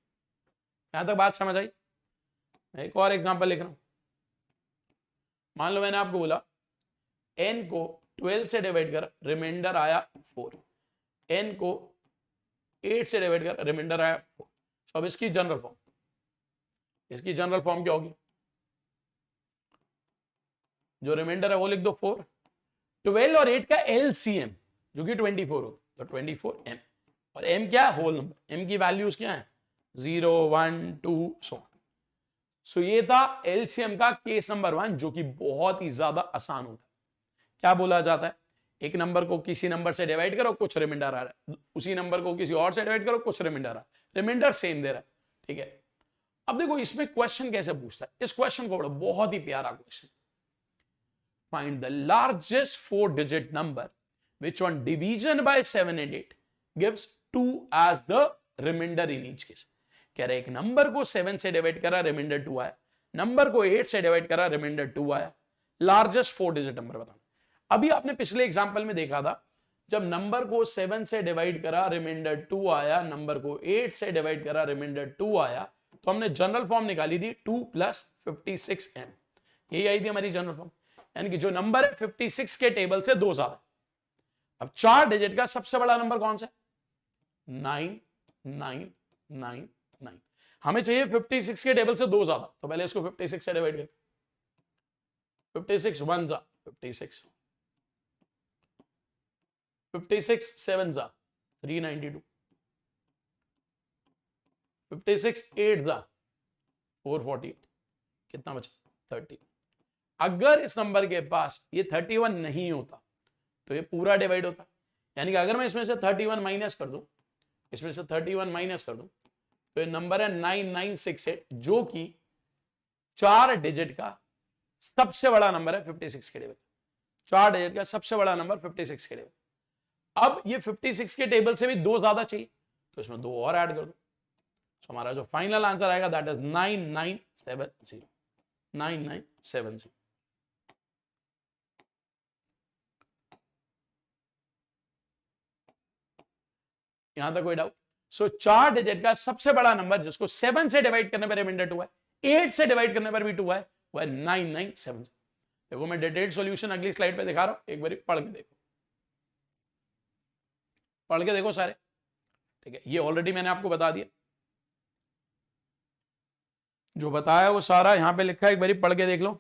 A: यहां तक बात समझ आई? मैं एक और एग्जांपल लिख रहा हूं। मान लो मैंने आपको बोला n को 12 से डिवाइड कर, रिमाइंडर आया 4। n को 8 से डिवाइड कर, रिमाइंडर आया 4। तो अब इसकी जनरल फॉर्म, इसकी जनरल फॉर्म क्या होगी? जो रिमाइंडर है वो लिख दो 4, 12 और 8 का एलसीएम जो कि 24 होता, तो 24m। और m क्या है? Whole number. m की वैल्यूज क्या है? 0, 1, 2 सो ये था एलसीएम का केस नंबर 1, जो कि बहुत ही ज्यादा आसान होता है। क्या बोला जाता है? एक नंबर को किसी नंबर से डिवाइड करो, कुछ रिमाइंडर आ रहा है, उसी नंबर को किसी और से डिवाइड करो, कुछ रिमाइंडर आ रहा है, रिमाइंडर सेम दे रहा है। ठीक है, अब देखो इसमें क्वेश्चन कैसे पूछता है। इस क्वेश्चन को पढ़ो, बहुत ही प्यारा question. Find the largest 4 digit number which on division by 7 and 8 gives 2 as the remainder in each case। कह रहे एक नंबर को 7 से डिवाइड करा, रिमाइंडर 2 आया, नंबर को 8 से डिवाइड करा, रिमाइंडर 2 आया, लार्जेस्ट 4 डिजिट नंबर बताना। अभी आपने पिछले एग्जांपल में देखा था, जब नंबर को 7 से डिवाइड करा, रिमाइंडर 2 आया, नंबर को 8 से डिवाइड करा, रिमाइंडर 2 आया, तो हमने जनरल फॉर्म निकाली थी 2 प्लस 56m। यही आई थी हमारी जनरल फॉर्म, यानी कि जो नंबर है 56 के टेबल से 2 ज्यादा। अब 4 डिजिट का सबसे बड़ा नंबर कौन सा है? 9999। हमें चाहिए 56 के टेबल से 2 ज्यादा, तो पहले इसको 56 से डिवाइड कर। 56 1 जा 56, 56 7 जा 392, 56 8 जा 448, कितना बचा? 30। अगर इस नंबर के पास ये 31 नहीं होता तो ये पूरा डिवाइड होता, यानी कि अगर मैं इसमें से 31 माइनस कर दूं, इसमें से 31 माइनस कर दूं, तो ये नंबर है 9968, जो कि 4 डिजिट का सबसे बड़ा नंबर है 56 के टेबल। 4 डिजिट का सबसे बड़ा नंबर 56 के टेबल। अब ये 56 के टेबल से भी 2 ज्यादा चाहिए, तो इसमें 2 और ऐड कर दो। तो हमारा जो फाइनल आंसर आएगा दैट इज 9970। 9970। यहां तक कोई डाउट? सो 4 डिजिट का सबसे बड़ा नंबर जिसको 7 से डिवाइड करने पर रिमाइंडर 2 है, 8 से डिवाइड करने पर भी 2 है, वो है 9970। देखो मैं डिटेल्ड सॉल्यूशन अगली स्लाइड पे दिखा रहा हूं, एक बार पढ़ के देखो, पढ़ के देखो सारे। ठीक है, ये ऑलरेडी मैंने आपको बता दिया, जो बताया वो सारा यहां पे लिखा है, एक बार पढ़ के देख लो।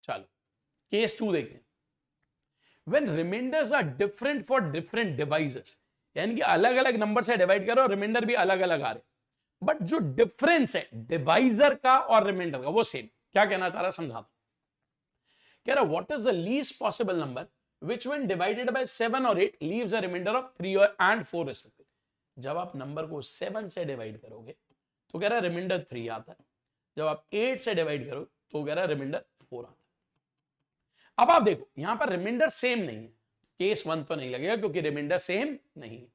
A: चलो केस 2 देखते हैं। When remainders are different for different devices, यानी कि अलग अलग नंबर से डिवाइड करो और रिमाइंडर भी अलग अलग आ रहे, बट जो डिफरेंस है डिवाइजर का और रिमाइंडर का वो सेम। क्या कहना चाह रहा समझाता। कह रहा what is the least possible number which when divided by 7 और 8 leaves a remainder of 3 and 4 respectively। जब आप नंबर को 7 से डिवाइड करोगे तो कह रहा है रिमाइंडर 3 आता है, जब आप 8 से डिवाइड करो तो कह रहा है रिमाइंडर 4 आता है। अब आप देखो यहां पर रिमाइंडर सेम नहीं है, केस 1 तो नहीं लगेगा क्योंकि रिमाइंडर सेम नहीं है,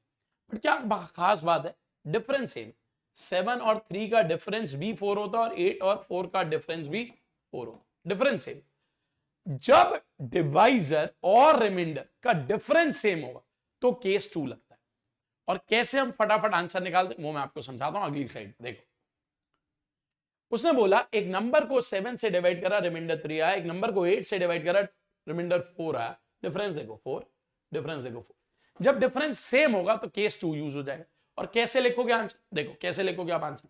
A: बट क्या खास बात है? Difference same. 7 और 3 का डिफरेंस भी 4 होता और 8 और 4 का डिफरेंस भी 4 होता, डिफरेंस सेम। जब डिवाइजर और रिमाइंडर का डिफरेंस सेम होगा तो केस 2 लगता है। और कैसे हम फटाफट आंसर निकालते हैं वो मैं आपको समझाता हूं अगली स्लाइड देखो। उसने बोला एक नंबर को 7 से डिवाइड करा, रिमाइंडर 3 आया, एक नंबर को 8 से डिवाइड करा, रिमाइंडर 4 आया, डिफरेंस देखो 4, डिफरेंस देखो 4। जब डिफरेंस सेम होगा तो केस 2 यूज हो जाएगा। और कैसे लिखोगे आंसर? देखो कैसे लिखोगे आप आंसर।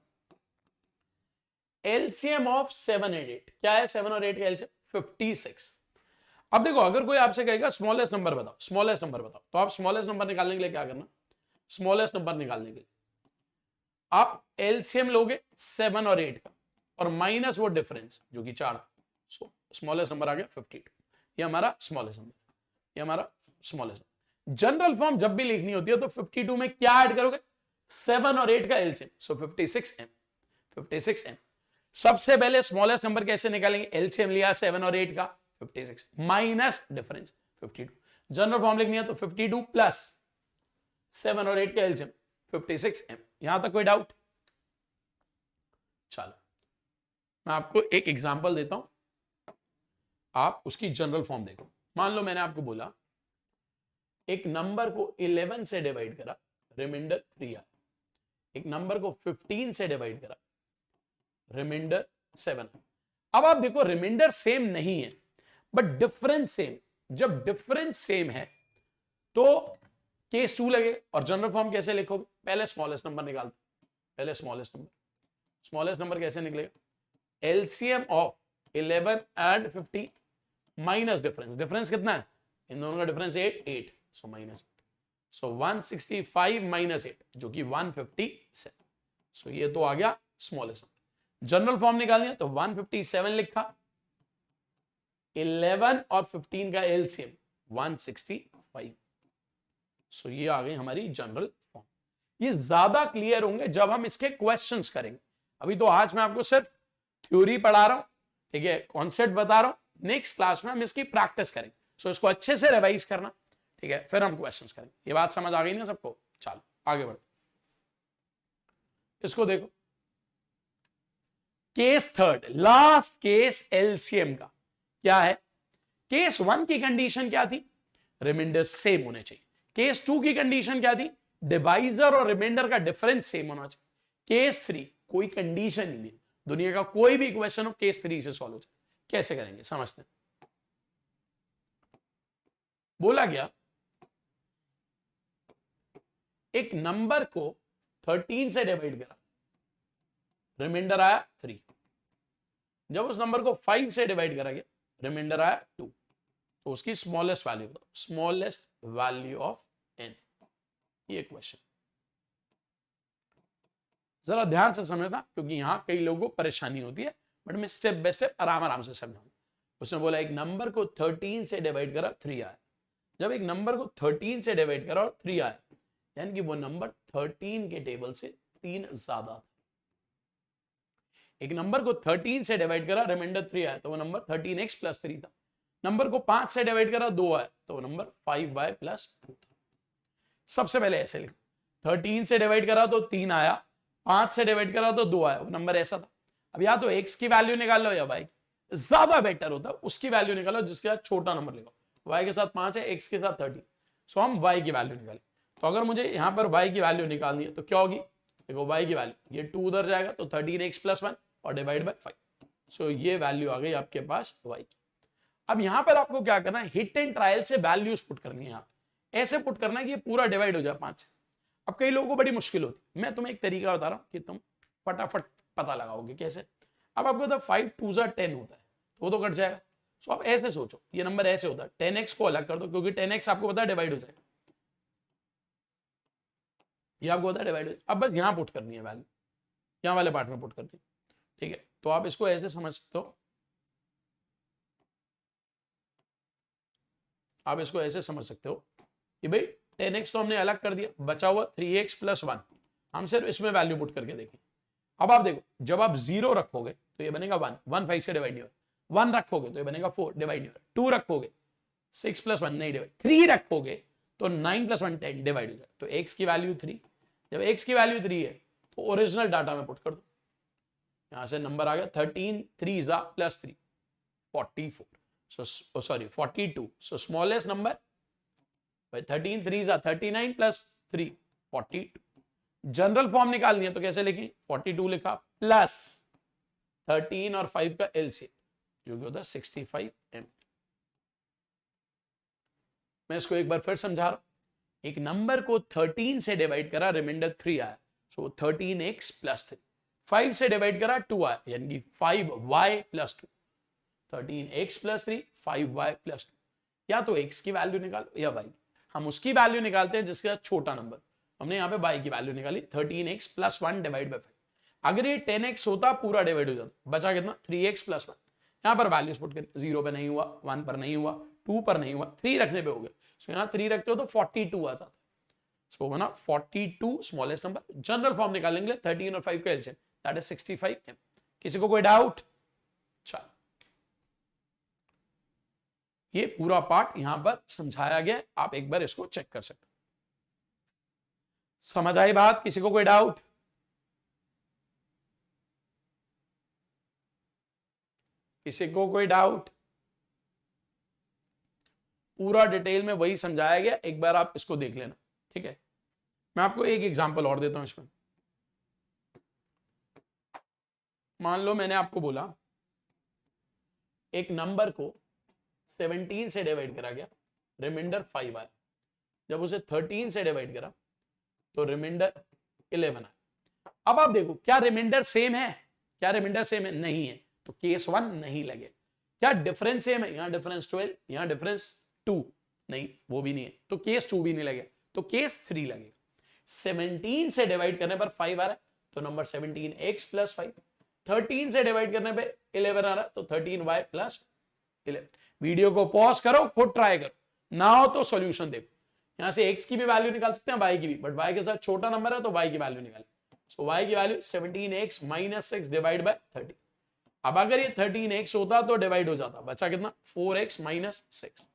A: एलसीएम ऑफ 7 एंड 8 क्या है? 7 और 8 का एलसीएम 56। अब देखो अगर कोई आपसे कहेगा स्मॉलेस्ट नंबर बताओ, स्मॉलेस्ट नंबर बताओ, तो आप स्मॉलेस्ट नंबर निकालने के लिए क्या करना? स्मॉलेस्ट नंबर निकालने के लिए आप एलसीएम लोगे 7 और 8 का और माइनस वो डिफरेंस जो कि 4 था, सो स्मॉलेस्ट नंबर आ गया 52। ये हमारा स्मॉलेस्ट नंबर, ये हमारा स्मॉलेस्ट नंबर। जनरल फॉर्म जब भी लिखनी होती है तो 52 में क्या ऐड करोगे, 7 और 8 का एलसीएम, सो 56m। 56m। सबसे पहले स्मॉलेस्ट नंबर कैसे निकालेंगे, एलसीएम लिया 7 और 8 का 56 माइनस डिफरेंस 52। जनरल फॉर्म लिखनी है तो 52 प्लस 7 और 8 का एलसीएम 56m। यहां तक कोई डाउट? चलो मैं आपको एक एग्जांपल देता हूं, आप उसकी जनरल फॉर्म देखो। मान लो मैंने आपको बोला एक नंबर को 11 से डिवाइड करा, रिमाइंडर 3 आया। एक नंबर को 15 से डिवाइड करा, रिमाइंडर 7। अब आप देखो रिमाइंडर सेम नहीं है बट डिफरेंस सेम। जब डिफरेंस सेम है तो केस 2 लगे। और जनरल फॉर्म कैसे लिखोगे, पहले स्मॉलेस्ट नंबर निकालते, पहले स्मॉलेस्ट नंबर कैसे निकलेगा, LCM of 11 and 50 minus difference कितना है, इन दोनों का डिफरेंस 8 सो माइनस, सो 165 माइनस 8 जो कि 157। सो ये तो आ गया स्मॉलेस्ट नंबर। जनरल फॉर्म निकालनी है तो 157 लिखा, 11 और 15 का एलसीएम 165। सो ये आ गई हमारी जनरल फॉर्म। ये ज्यादा क्लियर होंगे जब हम इसके क्वेश्चंस करेंगे। अभी तो आज मैं आपको सिर्फ थ्योरी पढ़ा रहा हूं, ठीक है, कॉन्सेप्ट बता रहा हूं। नेक्स्ट क्लास में हम इसकी प्रैक्टिस करेंगे, सो इसको अच्छे से रिवाइज करना, ठीक है, फिर हम क्वेश्चंस करेंगे। ये बात समझ आ गई ना सबको? चलो आगे बढ़ो, इसको देखो। Case third, last case LCM का क्या है। केस 1 की कंडीशन क्या थी, रिमाइंडर सेम होने चाहिए। केस 2 की कंडीशन क्या थी, डिवाइजर और रिमाइंडर का डिफरेंस सेम होना चाहिए। केस 3 कोई कंडीशन ही नहीं, दुनिया का कोई भी इक्वेशन हो केस 3 से सॉल्व हो जाए। कैसे करेंगे समझते हैं। बोला गया एक नंबर को 13 से डिवाइड करा, रिमाइंडर आया 3। जब उस नंबर को 5 से डिवाइड करा गया, रिमाइंडर आया 2, तो उसकी स्मॉलेस्ट वैल्यू बताओ, स्मॉलेस्ट वैल्यू ऑफ n। ये क्वेश्चन जरा ध्यान से समझना क्योंकि यहां कई लोगों को परेशानी होती है, बट मैं स्टेप बाय स्टेप आराम से समझाऊंगा। उसने बोला एक नंबर को 13 से डिवाइड करा 3 आया। जब एक नंबर को 13 से डिवाइड करा और 3 आया, यानी कि वो नंबर 13 के टेबल से 3 ज्यादा था। एक नंबर को 13 से डिवाइड करा, रिमाइंडर 3 आया, तो वो नंबर 13x प्लस 3 था। नंबर को 5 से डिवाइड करा, 2 आया, तो वो नंबर 5y प्लस 2 था। सबसे पहले ऐसे लिखो, 13 से डिवाइड करा तो 3 आया, 5 से डिवाइड करा तो 2 आया, वो नंबर ऐसा था। अब या तो x की वैल्यू निकाल लो या y, ज्यादा बेटर होता है उसकी वैल्यू निकालो जिसके साथ छोटा नंबर लिखो। y के साथ 5 है, x के साथ 13, सो हम y की वैल्यू निकालें। तो अगर मुझे यहां पर y की वैल्यू निकालनी है तो क्या होगी, देखो y की वैल्यू, ये 2 उधर जाएगा तो 13x प्लस 1 और डिवाइड बाय 5, सो ये वैल्यू आ गई आपके पास y की। अब यहां पर आपको क्या करना है, हिट एंड ट्रायल से वैल्यूज पुट करनी है। यहाँ ऐसे पुट करना है कि ये पूरा डिवाइड हो जाए 5 से। अब कई लोगों को बड़ी मुश्किल होती है, मैं तुम्हें एक तरीका बता रहा हूं कि तुम फटाफट पता लगाओगे कैसे। अब आपको तो 5 2 10 होता है तो वो तो कट जाएगा। सो आप ऐसे सोचो, ये नंबर ऐसे होता है, 10x को अलग कर दो क्योंकि 10x आपको पता है डिवाइड हो जाएगा, ये आपको पता है डिवाइड हो जाएगा। अब बस यहां पुट करनी है वैल्यू, यहां वाले पार्ट में पुट करनी है, ठीक है। तो आप इसको ऐसे समझ सकते हो, आप इसको ऐसे समझ सकते हो कि भाई 10x तो हमने अलग कर दिया, बचा हुआ 3x प्लस 1, हम सिर्फ इसमें वैल्यू पुट करके देखें। अब आप देखो, जब आप 0 रखोगे तो ये बनेगा 1 5 से डिवाइड नहीं होगा, 1 रखोगे तो ये बनेगा 4 डिवाइड नहीं होगा, 2 रखोगे 6 प्लस 1 नहीं डिवाइड, 3 रखोगे तो 9 प्लस 1 10 डिवाइड हो जाए। तो x की वैल्यू 3, जब x की वैल्यू 3 है तो ओरिजिनल डाटा में पुट कर दो, यहां से नंबर आ गया 13 3 plus 3 44, so sorry 42, so smallest number by 13 3 39 plus 3 42। General form निकालनी है तो कैसे लिखें, 42 लिखा प्लस 13 और 5 का एलसीएम जो कि होता है 65m। मैं इसको एक बार फिर समझा रहा हूं, एक नंबर को 13 से डिवाइड करा, रिमाइंडर 3 आया, सो 13x प्लस 3, 5 से डिवाइड करा 2 आया, यानी कि 5y plus 2, 13x plus 3 5y plus 2। या तो x की वैल्यू निकालो या y, हम उसकी वैल्यू निकालते हैं जिसके साथ छोटा नंबर, हमने यहाँ पे y की वैल्यू निकाली 13x प्लस 1 डिवाइड बाई 5। अगर ये 10x होता पूरा डिवाइड हो जाता, बचा कितना 3x प्लस 1। यहाँ पर वैल्यूज पुट करें, 0 पे नहीं हुआ, 1 पर नहीं हुआ, 2 पर नहीं हुआ, 3 रखने पे हो गया। सो यहाँ 3 रखते हो तो 42 आ जाता है। सो बना 42 स्मॉलेस्ट नंबर। जनरल फॉर्म निकालने के लिए 13 और 5 का एलसीएम दैट इज 65m। किसी को कोई डाउट? चलो ये पूरा पार्ट यहां पर समझाया गया, आप एक बार इसको चेक कर सकते। समझ आई बात? किसी को कोई डाउट? किसी को कोई डाउट? पूरा डिटेल में वही समझाया गया, एक बार आप इसको देख लेना, ठीक है। मैं आपको एक एग्जांपल और देता हूं इसमें। मान लो मैंने आपको बोला एक नंबर को 17 से डिवाइड करा गया, रिमाइंडर 5 आया। जब उसे 13 से डिवाइड करा तो रिमाइंडर 11 आया। अब आप देखो क्या रिमाइंडर सेम है? क्या रिमाइंडर सेम है? नहीं है, तो केस 1 नहीं लगे। क्या डिफरेंस सेम है? यहां डिफरेंस 12, यहां डिफरेंस 2, नहीं वो भी नहीं है, तो केस 2 भी नहीं लगे, तो केस 3 लगेगा। 17 से डिवाइड करने पर 5 आ रहा है तो नंबर 17x प्लस 5। 13 से डिवाइड करने पे 11 आ रहा है तो 13y प्लस 11। वीडियो को पॉज करो, खुद ट्राई करो, ना हो तो सॉल्यूशन देखो। यहां से x की भी वैल्यू निकाल सकते हैं, y की भी, बट y के साथ छोटा नंबर है तो y की वैल्यू निकालें। सो y की value 17x minus 6 divide by 30। अब अगर ये 13x होता तो डिवाइड हो जाता, बचा कितना 4x माइनस 6।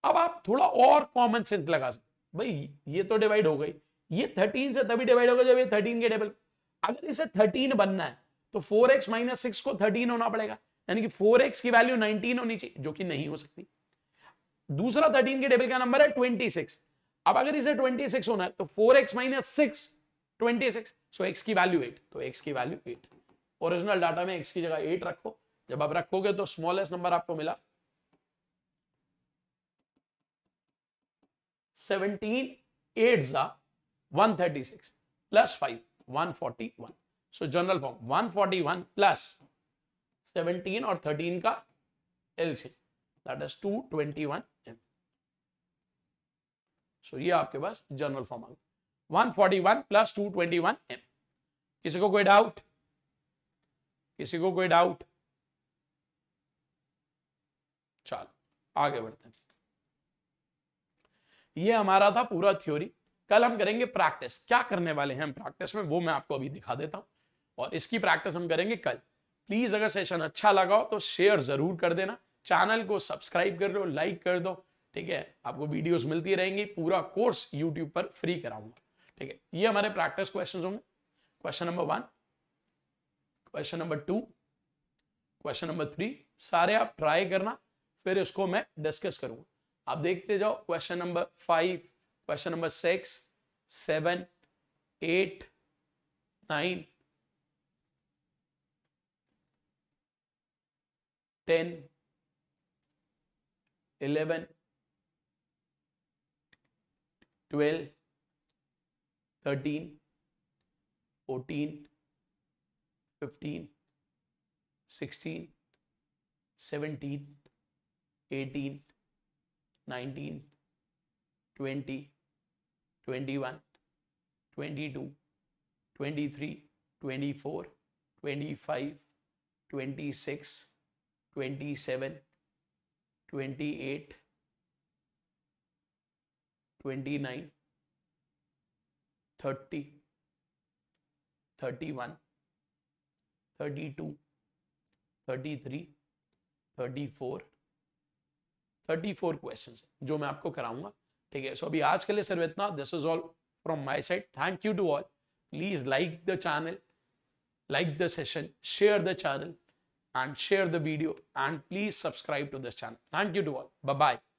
A: अब आप थोड़ा और कॉमन सेंस लगा सकते, भाई ये तो डिवाइड हो गई, ये 13 से तभी डिवाइड होगा जब ये 13 के टेबल। अगर इसे 13 बनना है तो 4x माइनस 6 को 13 होना पड़ेगा, यानी कि 4x की वैल्यू 19 होनी चाहिए, जो कि नहीं हो सकती। दूसरा 13 के टेबल का नंबर है 26। अब अगर इसे 26 होना है तो 4x माइनस 6 26, सो x की वैल्यू 8, तो x की वैल्यू 8। ओरिजिनल डाटा में x की जगह 8 रखो। जब आप रखोगे तो स्मॉलेस्ट नंबर आपको मिला 17 8 136 प्लस 5 141। सो जनरल फॉर्म 141 प्लस 17 और 13 का एलसीएम दैट इज 221m। सो ये आपके पास जनरल फॉर्म आ गया 141 प्लस 221m। किसी को कोई डाउट? किसी को कोई डाउट? चलो आगे बढ़ते हैं। ये हमारा था पूरा थ्योरी। कल हम करेंगे प्रैक्टिस। क्या करने वाले हैं हम प्रैक्टिस में वो मैं आपको अभी दिखा देता हूं, और इसकी प्रैक्टिस हम करेंगे कल। प्लीज अगर सेशन अच्छा लगा हो तो शेयर जरूर कर देना, चैनल को सब्सक्राइब कर लो, लाइक कर दो, ठीक है। आपको वीडियोस मिलती रहेंगी, पूरा कोर्स यूट्यूब पर फ्री कराऊंगा, ठीक है। ये हमारे प्रैक्टिस क्वेश्चन होंगे। Question number 1, question number 2, question number 3, सारे आप ट्राई करना, फिर इसको मैं डिस्कस करूंगा। आप देखते जाओ। Question number 5, question number 6, 7, 8, 9, 10, 11, 12, 13, 14, 15, 16, 17, 18, 19, 20, 21, 22, 23, 24, 25, 26, 27, 28, 29, 30, 31, 32, 33, 34 questions जो मैं आपको कराऊंगा, ठीक है। सो अभी आज के लिए सिर्फ इतना। This is all from my side. Thank you to all. Please like the channel, like the session, share the channel and share the video, and please subscribe to this channel. Thank you to all. Bye bye.